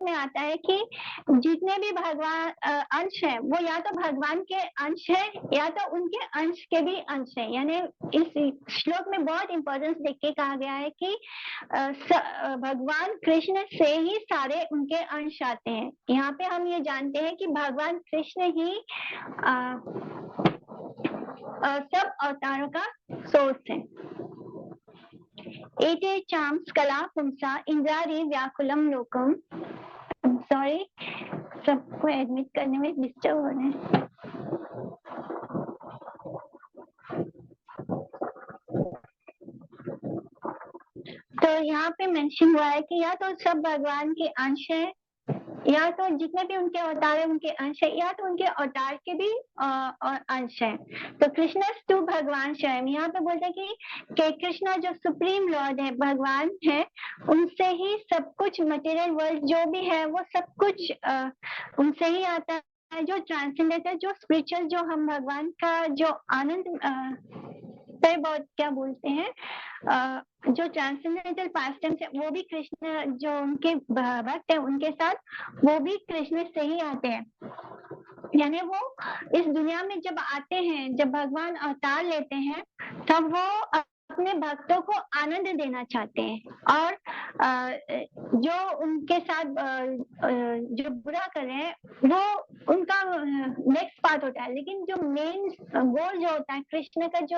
में आता है कि जितने भी भगवान अंश हैं वो या तो भगवान के अंश है या तो उनके अंश के भी अंश है। यानी इस श्लोक में बहुत इंपॉर्टेंस देख के कहा गया है कि भगवान कृष्ण से ही सारे उनके अंश आते हैं। यहाँ पे हम ये जानते हैं कि भगवान कृष्ण ही सब अवतारों का सोर्स है। एते चाम्स कला पुंसा इंद्रारी व्याकुलम लोकम, सॉरी सबको एडमिट करने में डिस्टर्ब हो रहे हैं। तो यहाँ पे मेंशन हुआ है कि या तो सब भगवान के अंश है, या तो जितने भी उनके अवतार है उनके अंश है, या तो उनके अवतार के भी अंश है। तो कृष्ण टू भगवान स्वयं, यहाँ पे बोलते हैं कि कृष्ण जो सुप्रीम लॉर्ड है भगवान है, उनसे ही सब कुछ मटेरियल वर्ल्ड जो भी है वो सब कुछ उनसे ही आता है। जो ट्रांसेंडेंट है, जो स्पिरिचुअल, जो हम भगवान का जो आनंद कई बहुत क्या बोलते हैं, जो ट्रांसेंडेंटल पास्टम्स है वो भी कृष्ण, जो उनके भक्त है उनके साथ वो भी कृष्ण से ही आते हैं। यानी वो इस दुनिया में जब आते हैं, जब भगवान अवतार लेते हैं, तब वो अपने भक्तों को आनंद देना चाहते हैं, और जो उनके साथ जो बुरा कर रहे हैं वो उनका नेक्स्ट पार्ट होता है। लेकिन जो मेन गोल जो होता है कृष्ण का, जो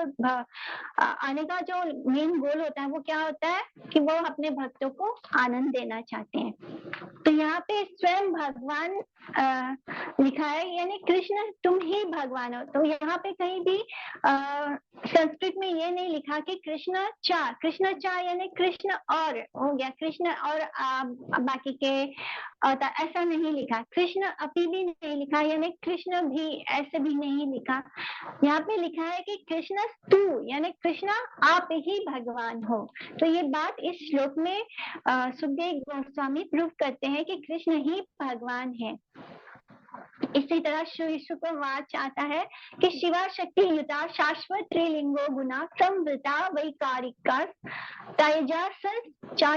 आने का जो मेन गोल होता है वो क्या होता है कि वो अपने भक्तों को आनंद देना चाहते हैं। तो यहाँ पे स्वयं भगवान लिखा है, यानी कृष्ण तुम ही भगवान हो। तो यहाँ पे कहीं भी संस्कृत में ये नहीं लिखा कि कृष्ण चा यानी कृष्ण और हो गया, कृष्ण और बाकी के ऐसा नहीं लिखा। कृष्ण अभी भी नहीं लिखा, यानी कृष्ण भी ऐसे भी नहीं लिखा। यहाँ पे लिखा है कि कृष्ण तू, यानी कृष्ण आप ही भगवान हो। तो ये बात इस श्लोक में सुखदेव गोस्वामी प्रूव करते हैं कि कृष्ण ही भगवान है। इसी तरह श्री शुक्रवाच आता है कि शिवा शक्ति युता शाश्वत त्रिलिंगो गुना संवृता वैकारिका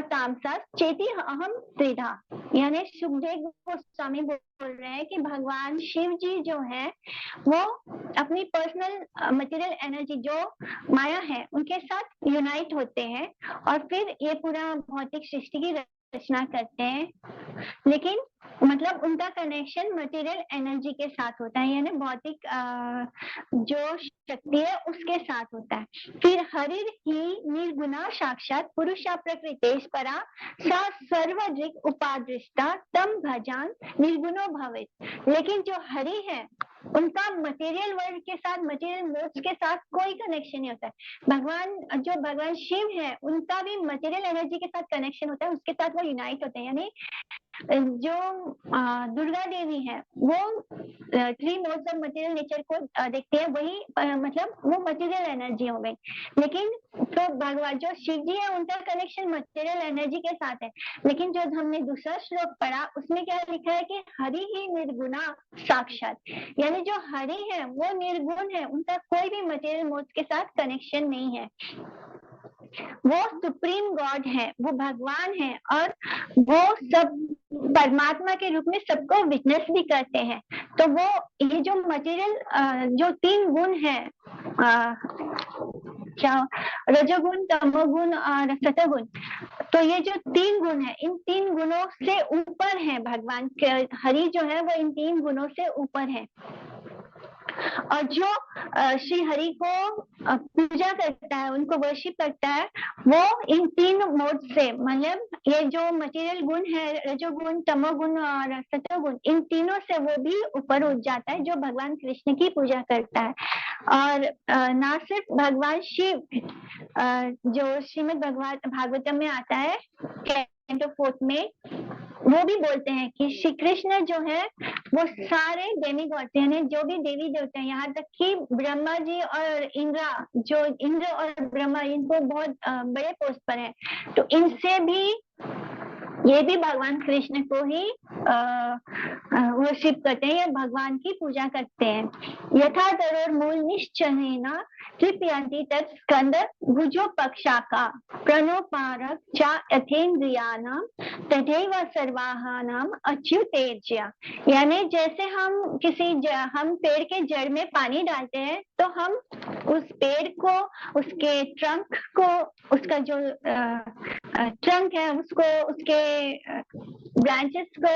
तामसा चेती अहम त्रिधा। यानी सुखदेव गोस्वामी बोल रहे हैं कि भगवान शिव जी जो है वो अपनी पर्सनल मटेरियल एनर्जी जो माया है उनके साथ यूनाइट होते हैं और फिर ये पूरा भौतिक सृष्टि की रचना करते हैं। लेकिन मतलब उनका कनेक्शन मटेरियल एनर्जी के साथ होता है, यानी भौतिक जो शक्ति है उसके साथ होता है। फिर हरिर ही निर्गुणा साक्षात पुरुषा प्रकृतेश परा सा सर्वदृक् उपादृष्टा तम भजान निर्गुणो भवेत्। लेकिन जो हरि है उनका मटेरियल वर्ल्ड के साथ, मटेरियल मोड्स के साथ कोई कनेक्शन नहीं होता है। भगवान जो भगवान शिव है उनका भी मटेरियल एनर्जी के साथ कनेक्शन होता है, उसके साथ वो यूनाइट होते हैं। यानी जो दुर्गा देवी है वो 3 मोड्स ऑफ मटेरियल नेचर को देखती है, वही मतलब वो मटेरियल एनर्जी हो गई। लेकिन तो भगवान जो शिव जी है उनका कनेक्शन मटेरियल एनर्जी के साथ है। लेकिन जो हमने दूसरा श्लोक पढ़ा उसमें क्या लिखा है कि हरि ही निर्गुणा साक्षात, यानी जो हरि है वो निर्गुण है, उनका कोई भी मटेरियल मोड्स के साथ कनेक्शन नहीं है। वो सुप्रीम गॉड है, वो भगवान है और वो सब परमात्मा के रूप में सबको विटनेस भी करते हैं। तो वो ये जो मटेरियल जो 3 गुण है, क्या रजोगुण, तमोगुण और सतोगुण, तो ये जो 3 गुण है इन 3 गुणों से ऊपर है भगवान के। हरि जो है वो इन 3 गुणों से ऊपर है। और जो श्री हरि को पूजा करता है, उनको वर्शिप करता है, वो इन 3 मोड से, मतलब ये जो मटेरियल गुण है रजोगुण, तमोगुण और सतोगुण, इन तीनों से वो भी ऊपर उठ जाता है जो भगवान कृष्ण की पूजा करता है। और ना सिर्फ भगवान शिव, जो श्रीमद् भागवतम में आता है कैंटो 4 में, वो भी बोलते हैं कि श्री कृष्ण जो है वो सारे डेमीगॉड, यानी जो भी देवी देवते हैं, यहाँ तक कि ब्रह्मा जी और इंद्र और ब्रह्मा, इनको बहुत बड़े पोस्ट पर है, तो इनसे भी ये भी भगवान कृष्ण को ही वर्शिप करते हैं या भगवान की पूजा करते हैं। यथा तरोर मूल निश्चयेन तृप्यन्ति तत् स्कंद भुजो पक्षाका प्रणोपारक च यथेन्द्रियाणाम तथैव सर्वाहानाम अच्युतेज्य। यानी जैसे हम हम पेड़ के जड़ में पानी डालते हैं तो हम उस पेड़ को, उसके ट्रंक को, उसका जो ट्रंक है उसको, उसके ब्रांचेस को,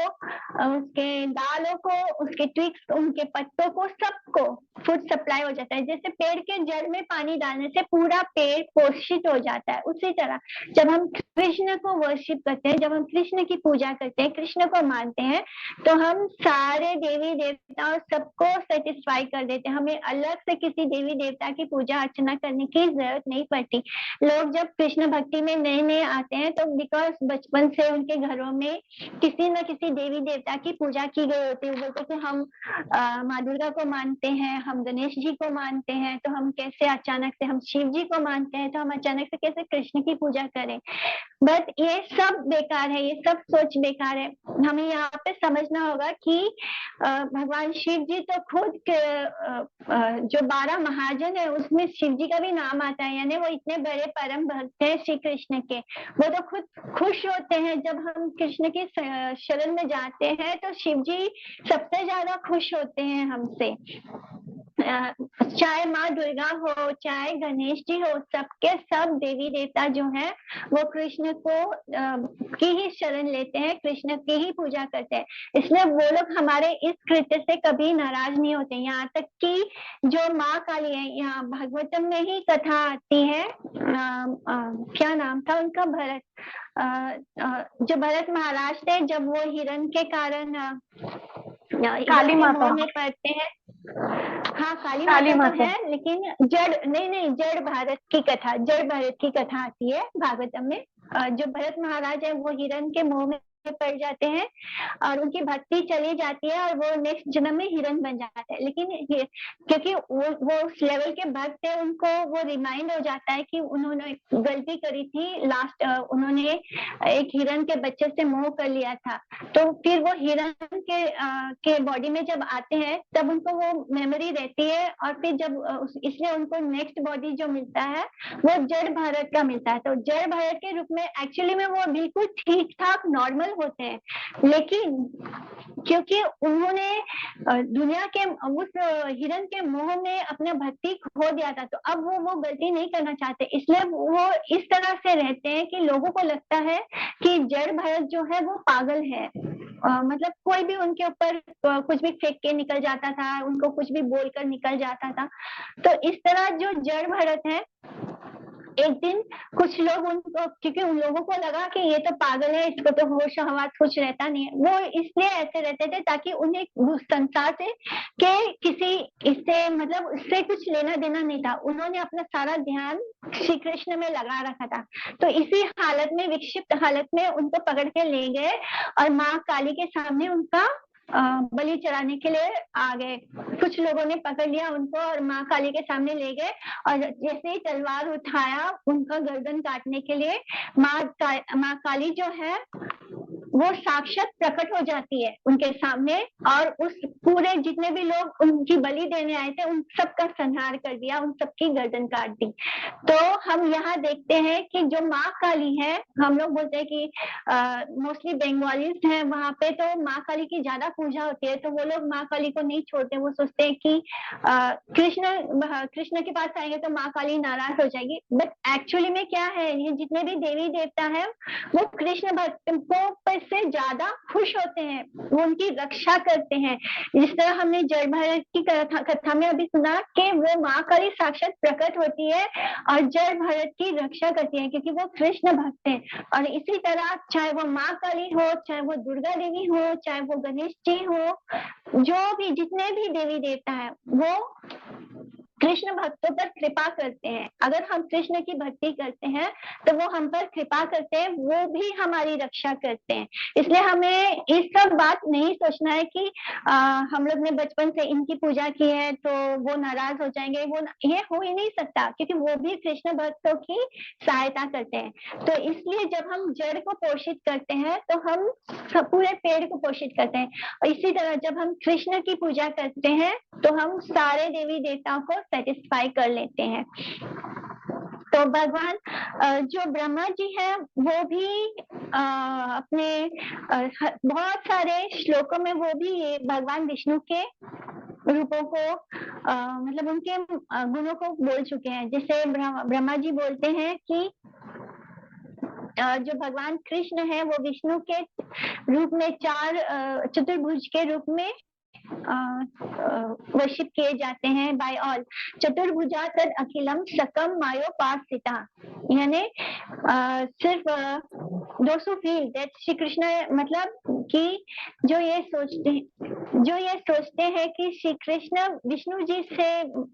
उसके डालों को, उसके ट्विक्स, उनके पत्तों को, सबको फूड सप्लाई हो जाता है। जैसे पेड़ के जड़ में पानी डालने से पूरा पेड़ पोषित हो जाता है, उसी तरह जब हम कृष्ण को वर्शिप करते हैं, जब हम कृष्ण की पूजा करते हैं, कृष्ण को मानते हैं, तो हम सारे देवी देवता और सबको सेटिस्फाई कर देते हैं। हमें अलग से किसी देवी देवता की पूजा अर्चना करने की जरूरत नहीं पड़ती। लोग जब कृष्ण भक्ति में नए नए आते हैं तो बिकॉज बचपन से उनके घरों में किसी न किसी देवी देवता की पूजा की गई होती है। बोलते कि हम माँ दुर्गा को मानते हैं, हम गणेश जी को मानते हैं, तो हम कैसे अचानक से हम शिव जी को मानते हैं, तो हम अचानक से कैसे कृष्ण की पूजा करें। बट ये सब बेकार है, ये सब सोच बेकार है। हमें यहाँ पे समझना होगा कि भगवान शिव जी तो खुद जो 12 महाजन है उसमें शिव जी का भी नाम आता है, यानी वो इतने बड़े परम भक्त हैं श्री कृष्ण के। वो तो खुद खुश होते हैं जब हम कृष्ण की शरण में जाते हैं, तो शिव जी सबसे ज्यादा खुश होते हैं हमसे। चाहे माँ दुर्गा हो, चाहे गणेश जी हो, सबके सब देवी देवता जो है वो कृष्ण को की ही शरण लेते हैं, कृष्ण की ही पूजा करते हैं। इसलिए वो लोग हमारे इस कृत्य से कभी नाराज नहीं होते। यहाँ तक कि जो माँ काली है, यहाँ भागवतम में ही कथा आती है, क्या नाम था उनका, भरत, जो भरत महाराज थे, जब वो हिरण के कारण काली माता में पड़ते हैं। हाँ, काली माता तो है, लेकिन जड़ भारत की कथा, जड़ भारत की कथा आती है भागवतम में। जो भरत महाराज है वो हिरण के मोह में पड़ जाते हैं और उनकी भक्ति चली जाती है और वो नेक्स्ट जन्म में हिरण बन जाते हैं। लेकिन क्योंकि वो उस लेवल के भक्त है, उनको वो रिमाइंड हो जाता है कि उन्होंने गलती करी थी, लास्ट उन्होंने एक हिरण के बच्चे से मोह कर लिया था। तो फिर वो हिरण के बॉडी में जब आते हैं तब उनको वो मेमोरी रहती है, और फिर जब इसलिए उनको नेक्स्ट बॉडी जो मिलता है वो जड़ भारत का मिलता है। तो जड़ भारत के रूप में एक्चुअली में वो बिल्कुल ठीक ठाक नॉर्मल होते हैं, लेकिन क्योंकि उन्होंने दुनिया के उस हिरण के मोह में अपना भक्ति खो दिया था, तो अब वो गलती नहीं करना चाहते, इसलिए वो इस तरह से रहते हैं कि लोगों को लगता है कि जड़ भारत जो है वो पागल है। मतलब कोई भी उनके ऊपर कुछ भी फेंक के निकल जाता था, उनको कुछ भी बोलकर निकल जाता था। तो इस तरह जो जड़ भारत है, एक दिन कुछ लोग उनको, क्योंकि उन लोगों को लगा कि ये तो पागल है, इसको तो होश हवास कुछ रहता नहीं है, वो इसलिए ऐसे रहते थे ताकि उन्हें संसार से के किसी इससे मतलब उससे कुछ लेना देना नहीं था। उन्होंने अपना सारा ध्यान श्री कृष्ण में लगा रखा था। तो इसी हालत में, विक्षिप्त हालत में उनको पकड़ के ले गए और माँ काली के सामने उनका बलि चढ़ाने के लिए आ गए। कुछ लोगों ने पकड़ लिया उनको और माँ काली के सामने ले गए, और जैसे ही तलवार उठाया उनका गर्दन काटने के लिए, माँ काली जो है वो साक्षात प्रकट हो जाती है उनके सामने, और उस पूरे जितने भी लोग उनकी बलि देने आए थे उन सबका संहार कर दिया, उन सबकी गर्दन काट दी। तो हम यहाँ देखते हैं कि जो माँ काली है, हम लोग बोलते हैं कि मोस्टली बंगालीज हैं वहां पे, तो माँ काली की ज्यादा पूजा होती है, तो वो लोग माँ काली को नहीं छोड़ते। वो सोचते हैं कि कृष्ण के पास आएंगे तो माँ काली नाराज हो जाएगी। बट एक्चुअली में क्या है, ये जितने भी देवी देवता है वो कृष्ण भक्तों से ज्यादा खुश होते हैं, वो उनकी रक्षा करते हैं। जिस तरह हमने जड़ भारत की कथा में अभी सुना कि वो माँ काली साक्षात प्रकट होती है और जड़ भारत की रक्षा करती है, क्योंकि वो कृष्ण भक्त है। और इसी तरह चाहे वो माँ काली हो, चाहे वो दुर्गा देवी हो, चाहे वो गणेश जी हो, जो भी जितने भी देवी देवता है वो कृष्ण भक्तों पर कृपा करते हैं। अगर हम कृष्ण की भक्ति करते हैं तो वो हम पर कृपा करते हैं, वो भी हमारी रक्षा करते हैं। इसलिए हमें इस सब बात नहीं सोचना है कि हम लोग ने बचपन से इनकी पूजा की है तो वो नाराज हो जाएंगे, वो ये हो ही नहीं सकता, क्योंकि वो भी कृष्ण भक्तों की सहायता करते हैं। तो इसलिए जब हम जड़ को पोषित करते हैं तो हम पूरे पेड़ को पोषित करते हैं, और इसी तरह जब हम कृष्ण की पूजा करते हैं तो हम सारे देवी देवताओं को सेटिस्फाई कर लेते हैं। तो भगवान जो ब्रह्मा जी हैं वो भी अपने बहुत सारे श्लोकों में वो भी ये भगवान विष्णु के रूपों को मतलब उनके गुणों को बोल चुके हैं। जैसे ब्रह्मा जी बोलते हैं कि जो भगवान कृष्ण है वो विष्णु के रूप में चतुर्भुज के रूप में वर्शिप किए जाते हैं बाय ऑल। चतुर्भुजा तद अखिलम सकम मायोपासिता, यानी सिर्फ those who feel that Shri Krishna मतलब कि जो ये सोचते हैं कि श्री कृष्ण विष्णु जी से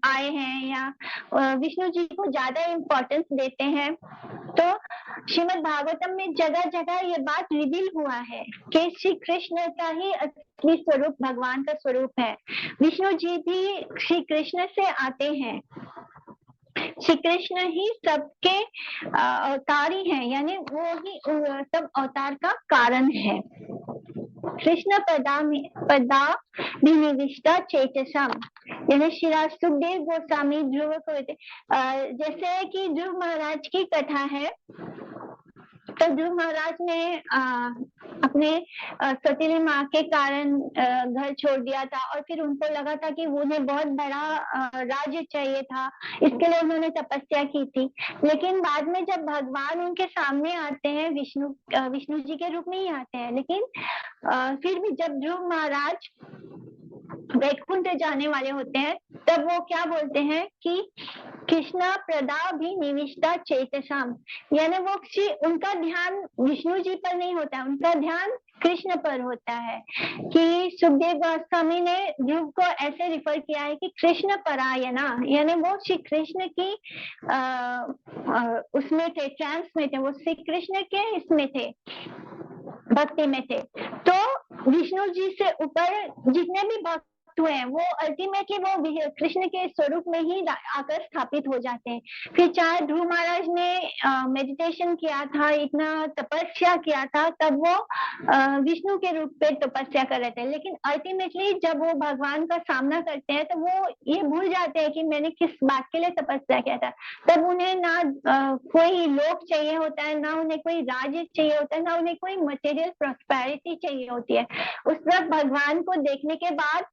आए हैं या विष्णु जी को ज्यादा इम्पोर्टेंस देते हैं, तो श्रीमद् भागवतम में जगह जगह ये बात रिवील हुआ है कि श्री कृष्ण का ही असली स्वरूप भगवान का स्वरूप है। विष्णु जी भी श्री कृष्ण से आते हैं, श्री कृष्ण ही सबके अवतार ही हैं, यानी वो ही सब अवतार का कारण है। कृष्ण पदा विनिविष्टा चेतसम, यानी श्री सुखदेव गोस्वामी ध्रुव को जैसे कि ध्रुव महाराज की कथा है, तो ध्रुव महाराज ने अपने सतीली माँ के कारण घर छोड़ दिया था और फिर उनको लगा था कि उन्हें बहुत बड़ा राज्य चाहिए था, इसके लिए उन्होंने तपस्या की थी। लेकिन बाद में जब भगवान उनके सामने आते हैं, विष्णु जी के रूप में ही आते हैं, लेकिन फिर भी जब ध्रुव महाराज वैकुंठ जाने वाले होते हैं, तब वो क्या बोलते हैं कि कृष्णा प्रदा भी निविष्टा चेतसाम, यानी वो उनका ध्यान विष्णु जी पर नहीं होता है, उनका ध्यान कृष्ण पर होता है। कि सुखदेव गोस्वामी ने ध्रुव को ऐसे रिफर किया है कि कृष्ण परायणा, यानी वो श्री कृष्ण की उसमें थे, ट्रांस में थे, वो श्री कृष्ण के इसमें थे, भक्ति में थे। तो विष्णु जी से ऊपर जितने भी भक्त हुए हैं, वो अल्टीमेटली वो कृष्ण के स्वरूप में ही आकर स्थापित हो जाते हैं। फिर चाहे ध्रुव महाराज ने मेडिटेशन किया था, इतना तपस्या किया था, तब वो विष्णु के रूप पे तपस्या कर रहे थे, लेकिन अल्टीमेटली जब वो भगवान का सामना करते हैं, तो वो ये भूल जाते हैं कि मैंने किस बात के लिए तपस्या किया था। तब उन्हें ना कोई लोक चाहिए होता है, ना उन्हें कोई राज्य चाहिए होता है, ना उन्हें कोई मटेरियल प्रॉस्पेरिटी चाहिए होती है। उस वक्त भगवान को देखने के बाद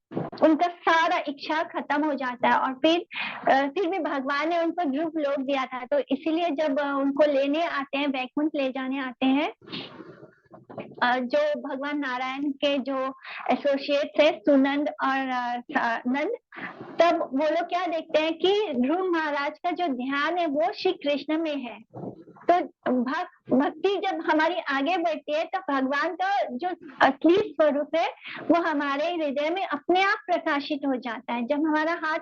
उनका सारा इच्छा खत्म हो जाता है, और फिर भी भगवान ने उनको ध्रुव लोक दिया था। तो इसीलिए जब उनको लेने आते हैं, वैकुंठ ले जाने आते हैं, जो भगवान नारायण के जो एसोसिएट थे सुनंद और नंद, तब वो लोग क्या देखते हैं कि ध्रुव महाराज का जो ध्यान है वो श्री कृष्ण में है। तो भक्ति जब हमारी आगे बढ़ती है, तो भगवान का जो असली स्वरूप है वो हमारे हृदय में अपने आप प्रकाशित हो जाता है। जब हमारा हाथ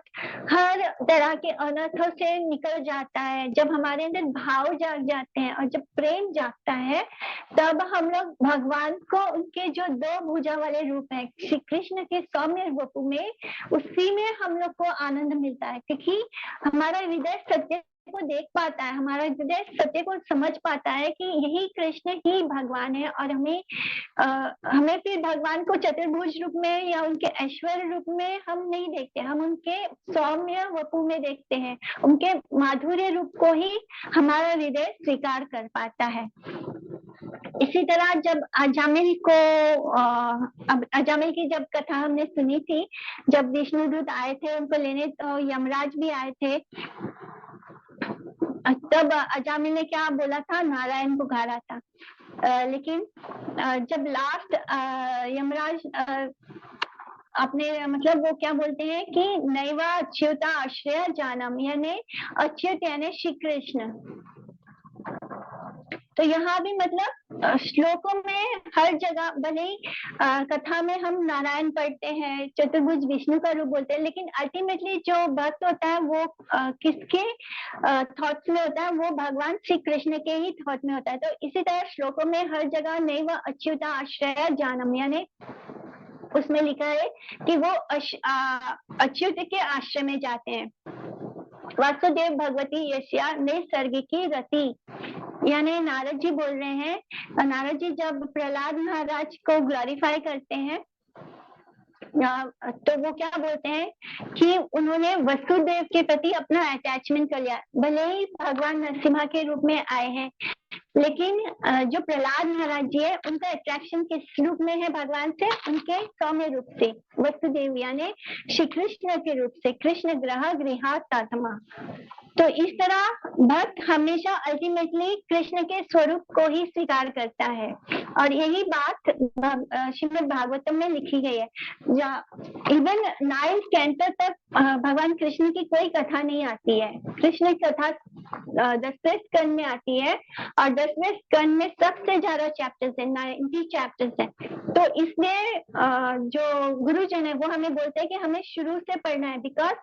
हर तरह के अनर्थों से निकल जाता है, जब हमारे अंदर भाव जाग जाते हैं और जब प्रेम जागता है, तब हम लोग भगवान को उनके जो दो भुजा वाले रूप है, श्री कृष्ण के सौम्य रूप में, उसी में हम लोग को आनंद मिलता है, क्योंकि हमारा हृदय सत्य को देख पाता है, हमारा हृदय सत्य को समझ पाता है कि यही कृष्ण ही भगवान है। और हमें फिर भगवान को चतुर्भुज रूप में या उनके ऐश्वर्य रूप में हम नहीं देखते, हम उनके सौम्य वपु में देखते हैं, उनके माधुर्य रूप को ही हमारा हृदय स्वीकार कर पाता है। इसी तरह जब अजामिल की जब कथा हमने सुनी थी, जब विष्णुदूत आए थे उनको लेने, तो यमराज भी आए थे, तब अजामिल ने क्या बोला था, नारायण को गारा था। लेकिन जब लास्ट यमराज अपने मतलब वो क्या बोलते हैं कि नैवा अच्युता आश्रय जानम, यानी अच्युत यानी श्री कृष्ण। तो यहाँ भी मतलब श्लोकों में हर जगह, भले ही कथा में हम नारायण पढ़ते हैं, चतुर्भुज विष्णु का रूप बोलते हैं, लेकिन अल्टीमेटली जो भक्त होता है वो किसके थॉट्स में होता है, वो भगवान श्री कृष्ण के ही थॉट में होता है। तो इसी तरह श्लोकों में हर जगह नैव अच्युता आश्रय जानम, यानी उसमें लिखा है कि वो अच्युत के आश्रय में जाते हैं। वासुदेव भगवती यश्या नैसर्गिकी रति, यानी नारद जी बोल रहे हैं, नारद जी जब प्रहलाद महाराज को ग्लोरीफाई करते हैं, तो वो क्या बोलते हैं कि उन्होंने वसुदेव के प्रति अपना अटैचमेंट कर लिया। भले ही भगवान नरसिम्हा के रूप में आए हैं, लेकिन जो प्रहलाद महाराज जी है, उनका अट्रैक्शन किस रूप में है भगवान से, उनके सौम्य रूप से, वसुदेव यानी श्री कृष्ण के रूप से, कृष्ण ग्रह गृहात्मा। तो इस तरह भक्त हमेशा अल्टीमेटली कृष्ण के स्वरूप को ही स्वीकार करता है, और यही बात श्रीमद् भागवतम में लिखी गई है। इवन 9th कैंटो तक भगवान कृष्ण की कोई कथा नहीं आती है, कृष्ण की कथा 10वें स्कंद में आती है, और 10वें स्कंद में सबसे ज्यादा चैप्टर्स है, 90 चैप्टर्स है। तो इसलिए जो गुरुजन है वो हमें बोलते हैं कि हमें शुरू से पढ़ना है, बिकॉज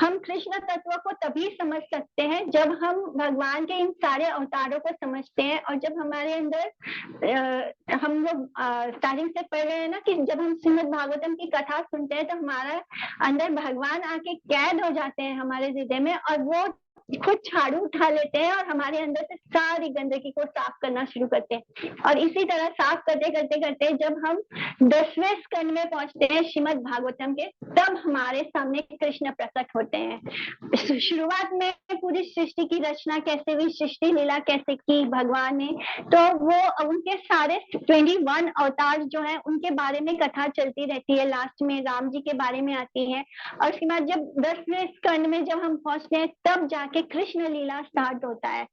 हम कृष्ण तत्व को तभी समझ सकते हैं जब हम भगवान के इन सारे अवतारों को समझते हैं, और जब हमारे अंदर हम लोग स्टार्टिंग से पढ़ रहे हैं ना कि जब हम श्रीमद् भागवतम की कथा सुनते हैं तो हमारा अंदर भगवान आके कैद हो जाते हैं हमारे हृदय में, और वो खुद झाड़ू उठा लेते हैं और हमारे अंदर से सारी गंदगी को साफ करना शुरू करते हैं। और इसी तरह साफ करते करते करते जब हम 10वें स्कंद में पहुंचते हैं श्रीमद् भागवतम के, तब हमारे सामने कृष्ण प्रकट होते हैं। शुरुआत में पूरी सृष्टि की रचना कैसे हुई, सृष्टि लीला कैसे की भगवान ने, तो वो उनके सारे 21 अवतार जो है उनके बारे में कथा चलती रहती है। लास्ट में राम जी के बारे में आती है, और उसके बाद जब 10वें स्कंद में जब हम पहुंचते हैं तब जाके कृष्ण लीला स्टार्ट होता है।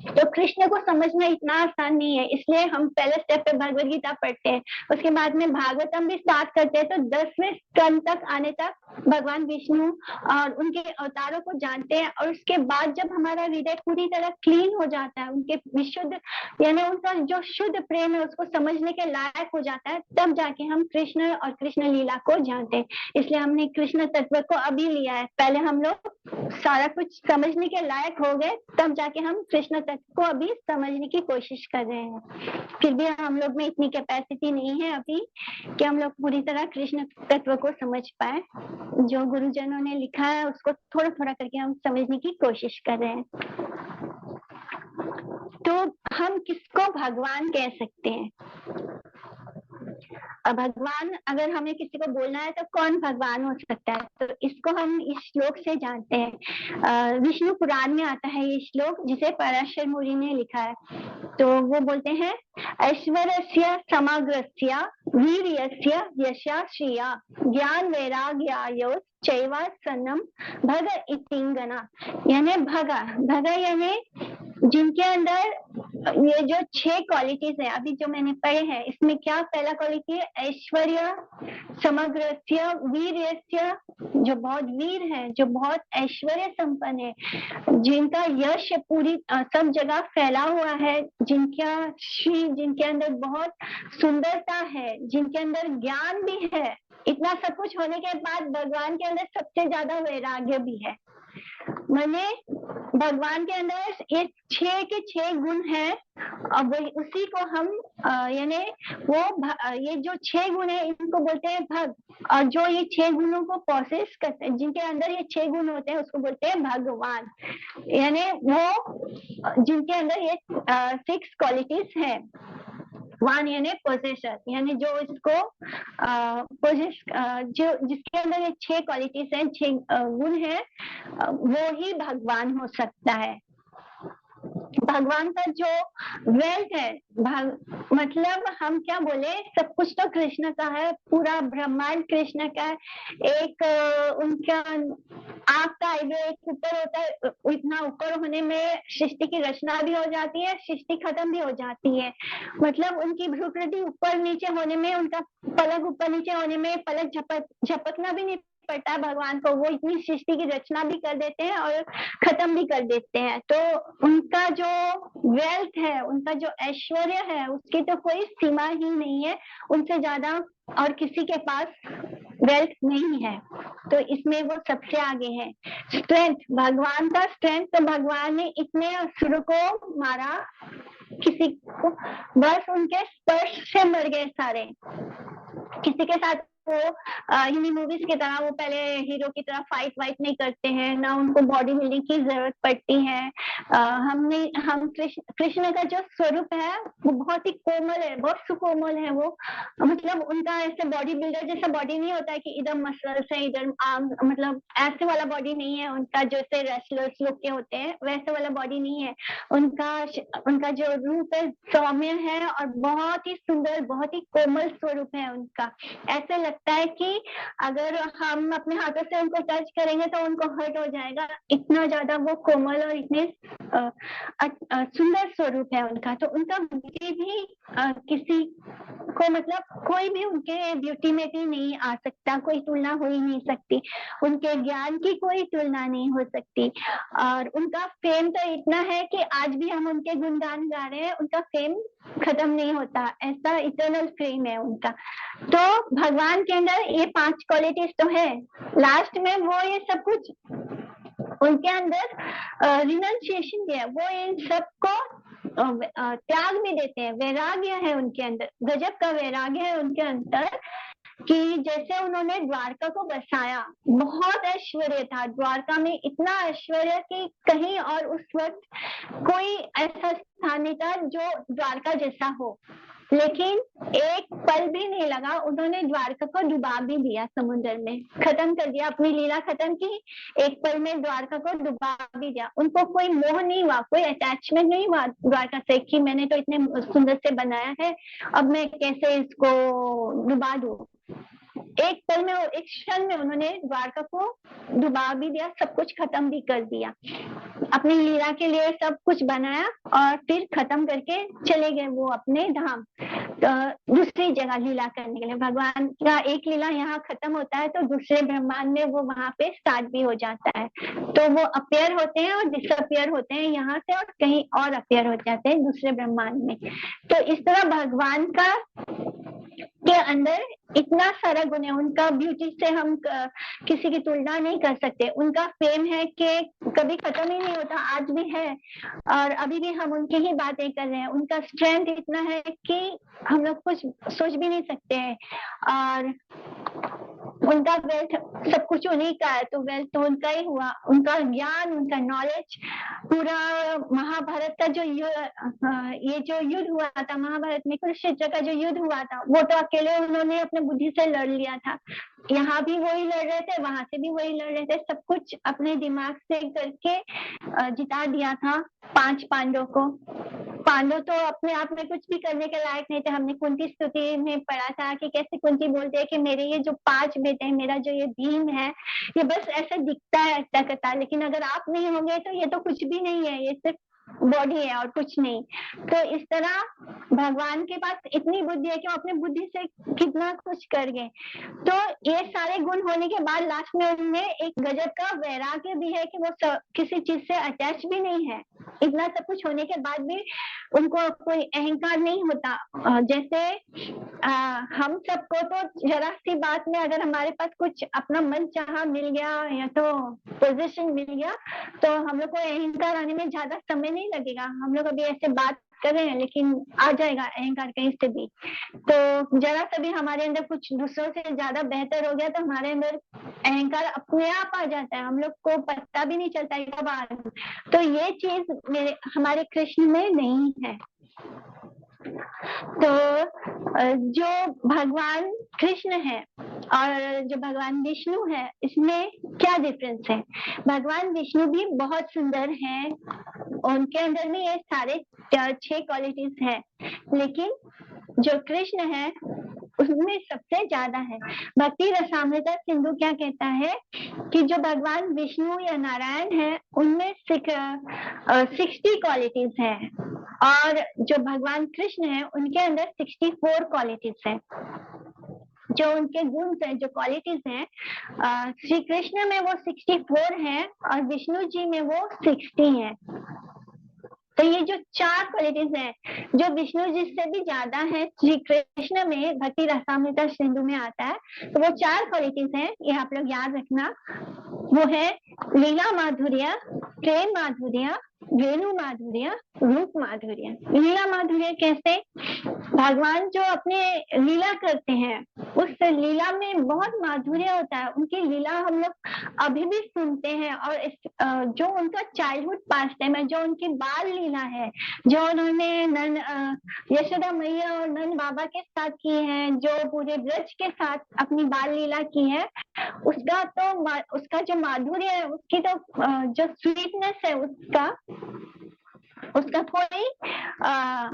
तो कृष्ण को समझना इतना आसान नहीं है, इसलिए हम पहले स्टेप पे भगवत गीता पढ़ते हैं, उसके बाद में भागवतम भी स्टार्ट करते हैं। तो 10वें स्कंद तक आने तक भगवान विष्णु और उनके अवतारों को जानते हैं, और उसके बाद जब हमारा हृदय पूरी तरह क्लीन हो जाता है, उनके विशुद्ध यानी उनका जो शुद्ध प्रेम है उसको समझने के लायक हो जाता है, तब जाके हम कृष्ण और कृष्ण लीला को जानते हैं। इसलिए हमने कृष्ण तत्व को अभी लिया है, पहले हम लोग सारा कुछ समझने के लायक हो गए, तब जाके हम कृष्ण तत्व को अभी समझने की कोशिश कर रहे हैं। फिर भी हम लोग में इतनी कैपेसिटी नहीं है अभी कि हम लोग पूरी तरह कृष्ण तत्व को समझ पाए। जो गुरुजनों ने लिखा है उसको थोड़ा थोड़ा करके हम समझने की कोशिश कर रहे हैं। तो हम किसको भगवान कह सकते हैं? भगवान अगर हमें किसी को बोलना है तो कौन भगवान हो सकता है? तो इसको हम इस श्लोक से जानते हैं। विष्णु पुराण में आता है ये श्लोक, जिसे पराशर मुनि ने लिखा है। तो वो बोलते हैं, ऐश्वर्यस्य समग्रस्य वीर्यस्य यशा श्रिया ज्ञान वैराग्यायो चैवासनम भग इतिंगना। यानी भगा यानी जिनके अंदर ये जो 6 क्वालिटीज है अभी जो मैंने पढ़े हैं, इसमें क्या पहला क्वालिटी है? ऐश्वर्य, समग्रस्य, वीर्यस्य, जो बहुत वीर है, जो बहुत ऐश्वर्य संपन्न है, जिनका यश पूरी सब जगह फैला हुआ है, जिनके अंदर बहुत सुंदरता है, जिनके अंदर ज्ञान भी है। इतना सब कुछ होने के बाद भगवान के अंदर सबसे ज्यादा वैराग्य भी है। मैंने भगवान के अंदर ये 6 के 6 गुण है, और उसी को हम यानी ये जो 6 गुण है इनको बोलते हैं भग, और जो ये 6 गुणों को प्रोसेस करते हैं, जिनके अंदर ये 6 गुण होते हैं, उसको बोलते हैं भगवान। यानी वो जिनके अंदर ये 6 क्वालिटीज है। वन यानी पोजेसर, यानी जो इसको जो जिसके अंदर ये 6 क्वालिटीज हैं, 6 गुण है, वो ही भगवान हो सकता है। भगवान का जो वेल्थ है, मतलब हम क्या बोले, सब कुछ तो कृष्ण का है, पूरा ब्रह्मांड कृष्ण का है। एक उनका आँख का आईब्रो एक ऊपर होता है, इतना ऊपर होने में सृष्टि की रचना भी हो जाती है, सृष्टि खत्म भी हो जाती है। मतलब उनकी भ्रुकुटी ऊपर नीचे होने में, उनका पलक ऊपर नीचे होने में पलक झपकना भी नहीं पड़ता है भगवान को। वो इतनी सृष्टि की रचना भी कर देते हैं और खत्म भी कर देते हैं। तो उनका जो वेल्थ है, उनका जो ऐश्वर्य है, उसकी तो कोई सीमा ही नहीं है। उनसे ज्यादा और किसी के पास वेल्थ नहीं है, तो इसमें वो सबसे आगे है। स्ट्रेंथ, भगवान का स्ट्रेंथ, तो भगवान ने इतने असुर को मारा, किसी को बस उनके स्पर्श से मर गए सारे। किसी के साथ वो हिंदी मूवीज की तरह वो पहले हीरो की तरह फाइट वाइट नहीं करते हैं, ना उनको बॉडी बिल्डिंग की जरूरत पड़ती है। हम कृष्ण का जो स्वरूप है वो बहुत ही कोमल है, बहुत सुकोमल है वो। मतलब उनका ऐसे बॉडी बिल्डर जैसा बॉडी नहीं होता है कि इधर मसल्स है इधर आर्म, मतलब ऐसे वाला बॉडी नहीं है उनका, जैसे रेसलर्स लोग के होते हैं वैसे वाला बॉडी नहीं है उनका जो रूप है सौम्य है और बहुत ही सुंदर, बहुत ही कोमल स्वरूप है उनका। ऐसे लगता लगता है कि अगर हम अपने हाथों से उनको टच करेंगे तो उनको हर्ट हो जाएगा, इतना ज्यादा वो कोमल और इतने सुंदर स्वरूप है उनका। तो उनका ब्यूटी भी किसी को मतलब कोई भी उनके ब्यूटी में भी नहीं आ सकता, कोई तुलना हो ही नहीं सकती, उनके ज्ञान की कोई तुलना नहीं हो सकती। और उनका फेम तो इतना है कि आज भी हम उनके गुणगान गा रहे हैं, उनका फेम खत्म नहीं होता, ऐसा इटर्नल फेम है उनका। तो भगवान के अंदर ये 5 क्वालिटीज तो है, लास्ट में वो ये सब कुछ उनके अंदर रिनंसिएशन भी है, वो इन सबको त्याग भी देते हैं, वैराग्य है उनके अंदर, गजब का वैराग्य है उनके अंदर कि जैसे उन्होंने द्वारका को बसाया, बहुत ऐश्वर्य था द्वारका में, इतना ऐश्वर्य कि कहीं और उस वक्त कोई ऐसा स्थान नहीं था जो द्वारका जैसा हो, लेकिन एक पल भी नहीं लगा, उन्होंने द्वारका को डुबा भी दिया, समुद्र में खत्म कर दिया, अपनी लीला खत्म की, एक पल में द्वारका को डुबा भी दिया। उनको कोई मोह नहीं हुआ, कोई अटैचमेंट नहीं हुआ द्वारका से कि मैंने तो इतने सुंदर से बनाया है, अब मैं कैसे इसको डुबा दूं। एक पल में, एक क्षण में उन्होंने द्वारका को डुबा भी दिया, सब कुछ खत्म भी कर दिया, अपनी लीला के लिए सब कुछ बनाया और फिर खत्म करके चले गए वो अपने धाम, तो दूसरी जगह लीला करने के लिए। भगवान का एक लीला यहाँ खत्म होता है तो दूसरे ब्रह्मांड में वो वहां पे स्टार्ट भी हो जाता है, तो वो अपेयर होते हैं और डिसअपेयर होते हैं यहाँ से, और कहीं और अपेयर हो जाते हैं दूसरे ब्रह्मांड में। तो इस तरह भगवान का के अंदर इतना सारा गुण है, उनका ब्यूटी से हम किसी की तुलना नहीं कर सकते, उनका फेम है कि कभी खत्म ही नहीं होता, आज भी है और अभी भी हम उनकी ही बातें कर रहे हैं। उनका स्ट्रेंथ इतना है कि हम लोग कुछ सोच भी नहीं सकते हैं, और उनका वेल्थ सब कुछ उन्हीं का है, तो वेल्थ तो उनका ही हुआ, उनका ज्ञान, उनका नॉलेज, पूरा महाभारत का जो ये जो युद्ध हुआ था महाभारत में, कुरुक्षेत्र का जो युद्ध हुआ था, वो तो अकेले उन्होंने अपने बुद्धि से लड़ लिया था, यहाँ भी वही लड़ रहे थे, वहां से भी वही लड़ रहे थे, सब कुछ अपने दिमाग से करके जिता दिया था 5 पांडवों को। पांडव तो अपने आप में कुछ भी करने के लायक नहीं थे, हमने कुंती स्तुति में पढ़ा था कि कैसे कुंती बोलते हैं कि मेरे ये जो 5 बेटे हैं, मेरा जो ये भीम है, ये बस ऐसे दिखता है अच्छा करता, लेकिन अगर आप नहीं होंगे तो ये तो कुछ भी नहीं है, ये सिर्फ बॉडी है और कुछ नहीं। तो इस तरह भगवान के पास इतनी बुद्धि है कि वो अपने बुद्धि से कितना कुछ कर गए। तो ये सारे गुण होने के बाद लास्ट में उनमें एक गजब का वैराग्य भी है कि वो किसी चीज से अटैच भी नहीं है, इतना सब कुछ होने के बाद भी उनको कोई अहंकार नहीं होता। जैसे हम सबको तो जरा सी बात में अगर हमारे पास कुछ अपना मन चाहा मिल गया या तो पोजीशन मिल गया तो हम लोग को अहंकार आने में ज्यादा समय नहीं लगेगा। हम लोग अभी ऐसे बात कर रहे हैं लेकिन आ जाएगा अहंकार कहीं से भी। तो जरा सा भी हमारे अंदर कुछ दूसरों से ज्यादा बेहतर हो गया तो हमारे अंदर अहंकार अपने आप आ जाता है, हम लोग को पता भी नहीं चलता है कब आ रहा है। तो ये चीज हमारे कृष्ण में नहीं है। तो जो भगवान कृष्ण है और जो भगवान विष्णु है इसमें क्या डिफरेंस है? भगवान विष्णु भी बहुत सुंदर हैं, उनके अंदर में ये सारे 6 क्वालिटीज है, लेकिन जो कृष्ण है उसमें सबसे ज्यादा है। भक्ति रसामृता सिंधु क्या कहता है कि जो भगवान विष्णु या नारायण है उनमें 60 क्वालिटीज है और जो भगवान कृष्ण है उनके अंदर 64 क्वालिटीज है। जो उनके गुण है, जो क्वालिटीज हैं, श्री कृष्ण में वो 64 है और विष्णु जी में वो 60 है। तो ये जो 4 क्वालिटीज हैं जो विष्णु जी से भी ज्यादा है श्री कृष्ण में, भक्ति रसामृता सिंधु में आता है। तो वो 4 क्वालिटीज हैं, ये आप लोग याद रखना। वो है लीला माधुर्य, प्रेम माधुर्य, वेणु माधुर्य, रूप माधुर्य। लीला माधुर्य कैसे? भगवान जो अपने लीला करते हैं उस लीला में बहुत माधुर्य होता है। उनकी लीला हम लोग अभी भी सुनते हैं और जो उनका चाइल्डहुड पास टाइम है, जो उनकी बाल लीला है, जो उन्होंने यशोदा मैया और नंद बाबा के साथ की है, जो पूरे ब्रज के साथ अपनी बाल लीला की है, उसका जो माधुर्य है, उसकी तो जो स्वीटनेस है उसका कोई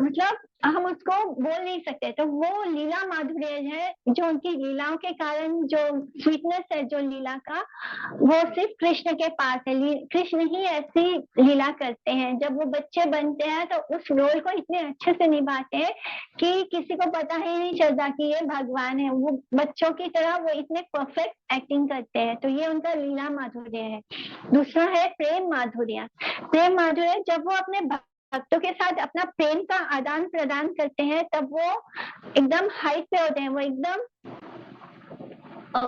मतलब हम उसको बोल नहीं सकते। तो वो लीला माधुर्य है जो उनकी लीलाओं के कारण जो स्वीटनेस है जो लीला का, वो सिर्फ कृष्ण के पास है। कृष्ण ही ऐसी लीला करते हैं। जब वो बच्चे बनते हैं तो उस रोल को इतने अच्छे से निभाते हैं कि किसी को पता ही नहीं चलता कि ये भगवान है। वो बच्चों की तरह वो इतने परफेक्ट एक्टिंग करते हैं। तो ये उनका लीला माधुर्य है। दूसरा है प्रेम माधुर्य। प्रेम माधुर्य जब वो अपने भक्तों के साथ अपना प्रेम का आदान प्रदान करते हैं तब वो एकदम हाइट पे होते हैं। वो एकदम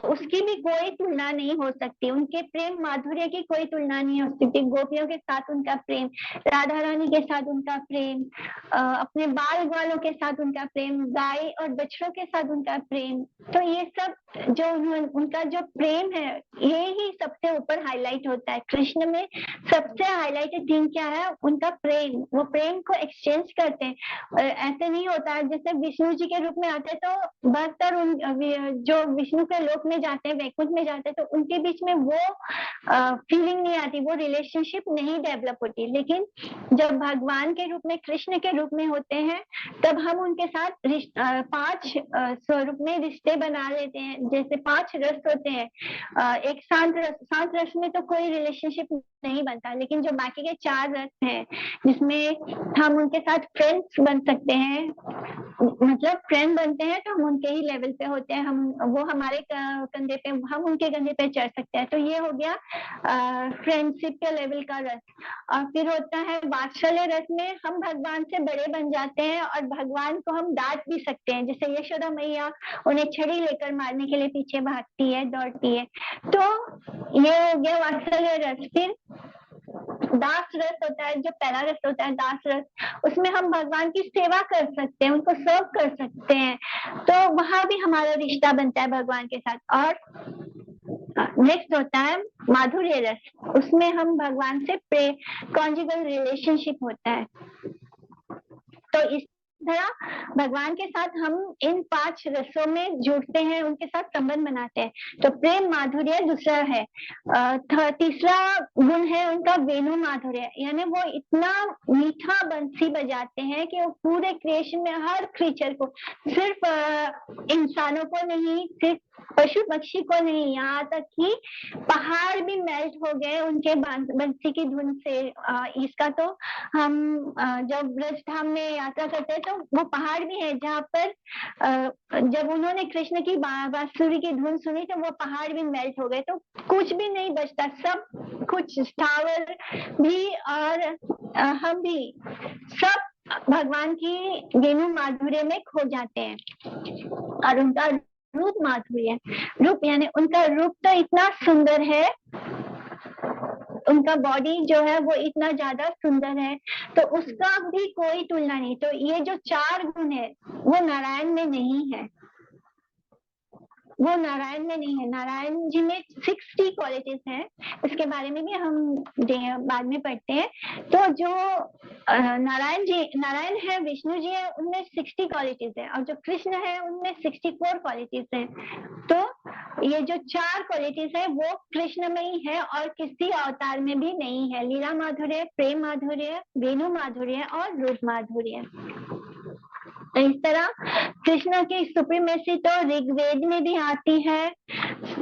उसकी भी कोई तुलना नहीं हो सकती। उनके प्रेम माधुर्य की कोई तुलना नहीं हो सकती। गोपियों के साथ उनका प्रेम, राधा रानी के साथ उनका प्रेम, अपने बाल ग्वालों के साथ उनका प्रेम, गाय और बछड़ों के साथ उनका प्रेम। तो ये सब जो उनका जो प्रेम है ये ही सबसे ऊपर हाईलाइट होता है। कृष्ण में सबसे हाईलाइटेड थिंग क्या है? उनका प्रेम। वो प्रेम को एक्सचेंज करते हैं। ऐसे नहीं होता है जैसे विष्णु जी के रूप में आते हैं तो भक्त और जो विष्णु के लोक में जाते हैं, वैकुंठ में जाते हैं, तो उनके बीच में वो फीलिंग नहीं आती, वो रिलेशनशिप नहीं डेवलप होती। लेकिन जब भगवान के रूप में, कृष्ण के रूप में होते हैं तब हम उनके साथ 5 स्वरूप में रिश्ते बना लेते हैं। जैसे 5 रस होते हैं। एक शांत रस में तो कोई रिलेशनशिप नहीं बनता, लेकिन जो बाकी के 4 रस हैं जिसमें हम उनके साथ फ्रेंड्स बन सकते हैं, मतलब फ्रेंड बनते हैं तो हम उनके ही लेवल पे होते हैं। वो हमारे कंधे पे, हम उनके कंधे पे चढ़ सकते हैं। तो ये हो गया फ्रेंडशिप के लेवल का रस। और फिर होता है वात्सल्य रस में हम भगवान से बड़े बन जाते हैं और भगवान को हम डांट भी सकते हैं। जैसे यशोदा मैया उन्हें छड़ी लेकर मारने के लिए पीछे भागती है, दौड़ती है। तो ये हो गया वात्सल्य रस। फिर दास रस होता है, जो पहला रस होता है दास रस, उसमें हम भगवान की सेवा कर सकते हैं, उनको सर्व कर सकते हैं। तो वहां भी हमारा रिश्ता बनता है भगवान के साथ। और नेक्स्ट होता है माधुर्य रस। उसमें हम भगवान से कॉन्जुगल रिलेशनशिप होता है। तो इस तरह भगवान के साथ हम इन 5 रसों में जुड़ते हैं, उनके साथ संबंध बनाते हैं। तो प्रेम माधुर्य दूसरा है। तीसरा गुण है उनका वेणु माधुर्य, यानी वो इतना मीठा बंसी बजाते हैं कि वो पूरे क्रिएशन में हर क्रीचर को, सिर्फ इंसानों को नहीं, सिर्फ पशु पक्षी को नहीं, यहाँ तक कि पहाड़ भी मेल्ट हो गए उनके बंसी की धुन से। इसका तो हम जब ब्रज धाम में यात्रा करते हैं तो वो पहाड़ भी है जहाँ पर जब उन्होंने कृष्ण की बांसुरी की धुन सुनी तो वो पहाड़ भी मेल्ट हो गए। तो कुछ भी नहीं बचता, सब कुछ स्थावर भी और हम भी सब भगवान की वेणु माधुर्य में खो जाते हैं। और उनका रूप माधुर्य, रूप यानी उनका रूप तो इतना सुंदर है, उनका बॉडी जो है वो इतना ज्यादा सुंदर है, तो उसका भी कोई तुलना नहीं। तो ये जो 4 गुण है वो नारायण में नहीं है, वो नारायण में नहीं है। नारायण जी में 60 क्वालिटीज हैं, इसके बारे में भी हम बाद में पढ़ते हैं। तो जो नारायण है, विष्णु जी है, उनमें 60 क्वालिटीज है, और जो कृष्ण है उनमें 64 क्वालिटीज है। तो ये जो 4 क्वालिटीज है वो कृष्ण में ही है और किसी अवतार में भी नहीं है। लीला माधुर्य, प्रेम माधुर्य, वेणु माधुर्य और रूप माधुर्य। तो इस तरह कृष्ण की सुप्रीमेसी तो ऋग्वेद में भी आती है।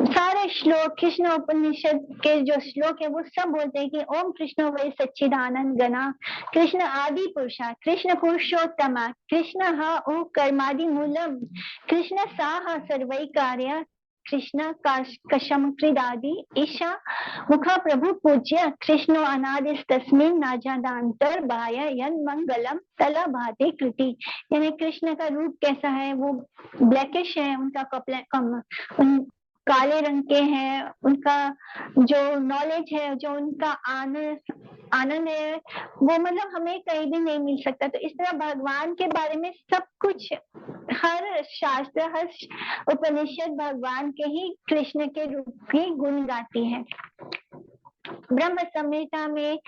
सारे श्लोक, कृष्ण उपनिषद के जो श्लोक है वो सब बोलते हैं कि ओम कृष्ण वै सच्चिदानंद गणा, कृष्ण आदि पुरुषा, कृष्ण पुरुषोत्तमा, कृष्ण उ कर्मादि मूलम, कृष्ण साह सर्वै कार्य, कृष्ण कशम कृदादि ईशा मुखा प्रभु पूज्य, कृष्णो अनादिस तस्मिन नाजादांतर बाय यन मंगलम तला भाति कृति। यानी कृष्ण का रूप कैसा है? वो ब्लैकिश है, उनका काले रंग के हैं, उनका जो नॉलेज है, जो उनका आनंद है, वो मतलब हमें कहीं भी नहीं मिल सकता। तो इस तरह भगवान के बारे में सब कुछ, हर शास्त्र, हर उपनिषद भगवान के ही, कृष्ण के रूप की गुण गाती है। ब्रह्म संहिता में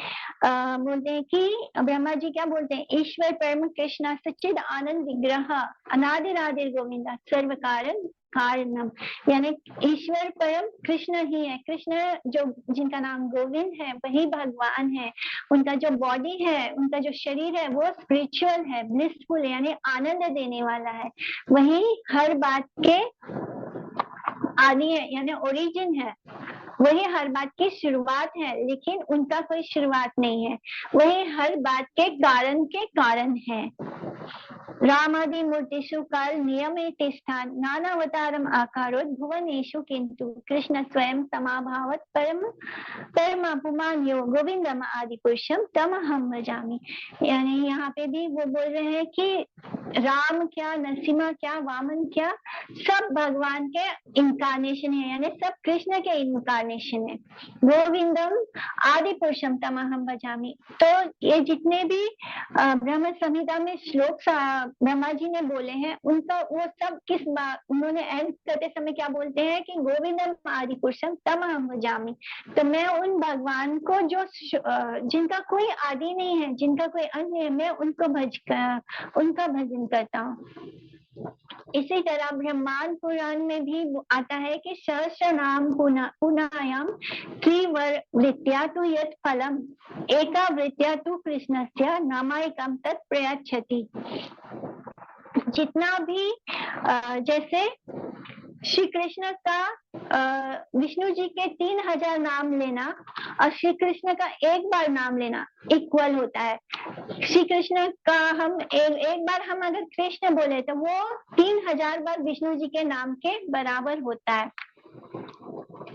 बोलते हैं कि ब्रह्मा जी क्या बोलते हैं, ईश्वर परम कृष्ण सच्चिद आनंद विग्रह अनादिरादिर गोविंदा सर्व कारण कारणम, यानी ईश्वर परम कृष्ण ही है। कृष्ण जो जिनका नाम गोविंद है वही भगवान है। उनका जो बॉडी है, उनका जो शरीर है वो स्पिरिचुअल है, ब्लिसफुल है, यानी आनंद देने वाला है। वही हर बात के आदि है, यानी ओरिजिन है। वही हर बात की शुरुआत है, लेकिन उनका कोई शुरुआत नहीं है। वही हर बात के कारण है। रामादि मूर्तिषु काल नियमे तिष्ठान नानावतारम आकारोत भुवनेषु किंतु कृष्ण स्वयं समाभावत परमापुमान यो गोविंदम आदि पुरुषम तम हम भजामि। यानी यहाँ पे भी वो बोल रहे हैं कि राम क्या, नरसिम्हा क्या, वामन क्या, सब भगवान के इनकारनेशन है, यानी सब कृष्ण के इनकारनेशन है। गोविंदम आदि पुरुषम तम हम भजामि। तो ये जितने भी ब्रह्म संहिता में श्लोक ब्रह्मा जी ने बोले हैं, उनका वो सब किस बात, उन्होंने एंड करते समय क्या बोलते हैं कि गोविंदम आदि पुरुषम तम हम भजामि। तो मैं उन भगवान को जो जिनका कोई आदि नहीं है, जिनका कोई अंत नहीं है, मैं उनका भजन करता हूँ। इसी तरह ब्रह्मांड पुराण में भी आता है कि सहस्र नाम पुनायाम त्रिवृत्या तु यत् फलम एका वृत्या तु कृष्णस्य नामायकम तत् प्रयच्छति। जितना भी जैसे श्री कृष्ण का विष्णु जी के 3000 नाम लेना और श्री कृष्ण का एक बार नाम लेना इक्वल होता है। श्री कृष्ण का हम एक बार हम अगर कृष्ण बोले तो वो 3000 बार विष्णु जी के नाम के बराबर होता है।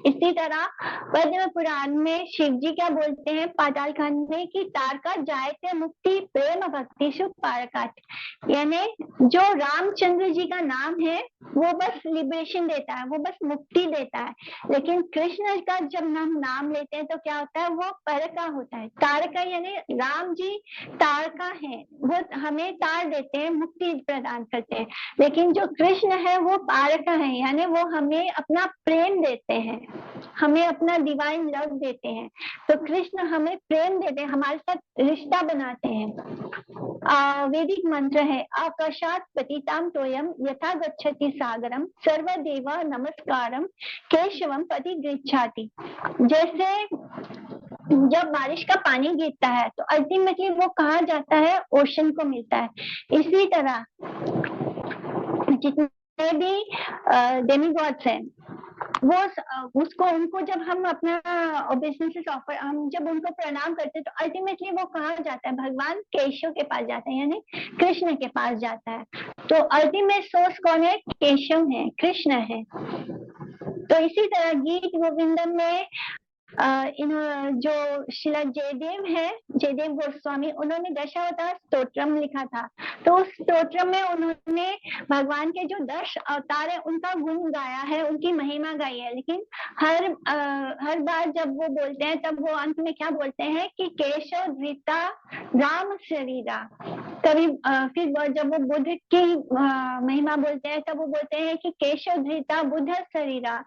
इसी तरह पद्म पुराण में शिव जी क्या बोलते हैं पाताल खंड में कि तारका जायते मुक्ति प्रेम भक्ति सुख पारकाट, यानी जो रामचंद्र जी का नाम है वो बस लिबरेशन देता है, वो बस मुक्ति देता है। लेकिन कृष्ण का जब हम नाम लेते हैं तो क्या होता है, वो परका होता है। तारका यानी राम जी तारका है, वो हमें तार देते हैं, मुक्ति प्रदान करते हैं। लेकिन जो कृष्ण है वो पारका है, यानी वो हमें अपना प्रेम देते हैं, हमें अपना डिवाइन लव देते हैं। तो कृष्ण हमें प्रेम देते हैं, हमारे साथ रिश्ता बनाते हैं। वैदिक मंत्र है आकाशात पतिताम तोयम यथा गच्छति सागरम सर्वदेव नमस्कारम केशवम पति गृच्छाति। जैसे जब बारिश का पानी गिरता है तो अल्टीमेटली वो कहाँ जाता है, ओशन को मिलता है। इसी तरह जितने भी डेमीगॉड्स हैं वो उसको उनको जब हम अपना ओबेसेंसेस ऑफर, हम जब उनको प्रणाम करते हैं तो अल्टीमेटली वो कहाँ जाता है, भगवान केशव के पास जाता है, यानी कृष्ण के पास जाता है। तो अल्टीमेट सोर्स कौन है, केशव है, कृष्ण है। तो इसी तरह गीत गोविंदम में जो शिला जयदेव है, जयदेव गोस्वामी, उन्होंने दशावतार स्तोत्रम लिखा था। तो उस स्तोत्रम में उन्होंने भगवान के जो 10 अवतार है उनका गुण गाया है, उनकी महिमा गाई है। लेकिन हर बार जब वो बोलते हैं तब वो अंत में क्या बोलते हैं कि केशव धृता राम शरीरा। कभी फिर जब वो बुद्ध की महिमा बोलते हैं तब वो बोलते हैं कि केशव धृता बुद्ध शरीरा।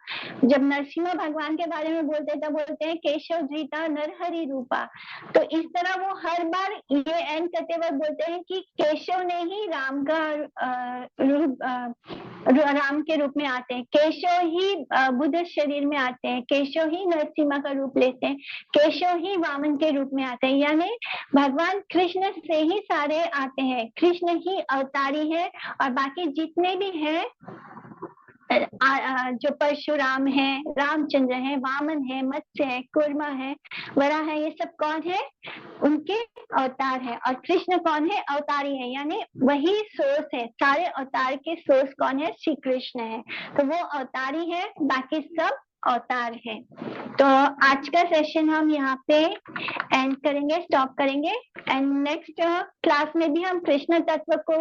जब नरसिम्हा भगवान के बारे में बोलते हैं तब बोलते हैं केशव धृता नरहरि रूपा। तो इस तरह वो हर बार ये एंड करते वक्त बोलते हैं कि केशव ने ही राम का रूप, राम के रूप में आते हैं, केशव ही बुद्ध शरीर में आते हैं, केशव ही नरसिम्हा का रूप लेते हैं, केशव ही वामन के रूप में आते हैं। यानी भगवान कृष्ण से ही सारे आते हैं, कृष्ण ही अवतारी है। और बाकी जितने भी हैं जो परशुराम है, रामचंद्र है, वामन है, मत्स्य है, कूर्मा है, वरा है, ये सब कौन है, उनके अवतार है। और कृष्ण कौन है, अवतारी है, यानी वही सोर्स है। सारे अवतार के सोर्स कौन है, श्री कृष्ण है। तो वो अवतारी है, बाकी सब अवतार है। तो आज का सेशन हम यहाँ पे एंड करेंगे, स्टॉप करेंगे। एंड नेक्स्ट क्लास में भी हम कृष्ण तत्व को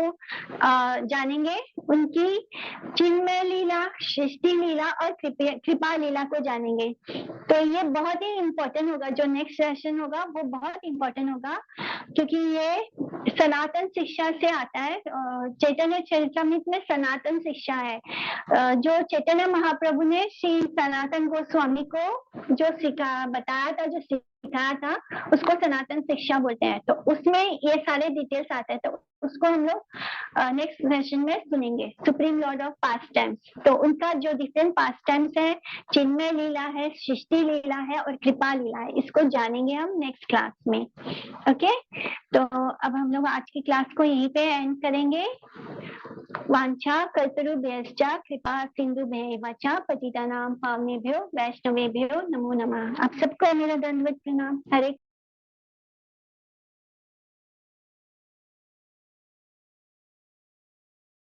जानेंगे, उनकी चिन्मय लीला, सृष्टि लीला और कृपा लीला को जानेंगे। तो ये बहुत ही इम्पोर्टेंट होगा, जो नेक्स्ट सेशन होगा वो बहुत इम्पोर्टेंट होगा, क्योंकि ये सनातन शिक्षा से आता है। चैतन्य चरितमृत में सनातन शिक्षा है। जो चैतन्य महाप्रभु ने श्री सनातन गोस्वामी को जो बताया था, जो सिखाया था, उसको सनातन शिक्षा बोलते हैं। तो उसमें ये सारे डिटेल्स आते हैं, तो उसको हम लोग नेक्स्ट सेशन में सुनेंगे। Supreme Lord of past times, तो उनका जो डिफरेंट पास्ट टाइम्स है, चिन्मय लीला है, सृष्टि लीला है और कृपा लीला है, इसको जानेंगे हम नेक्स्ट क्लास में। ओके, तो अब हम लोग आज की क्लास को यहीं पे एंड करेंगे। वांछा कल्पतरुभ्यश्च कृपा सिंधुभ्येव च पतितानां पावनेभ्यो वैष्णवेभ्यो नमो नमः। आप सबको मेरा दंडवत प्रणाम। हरे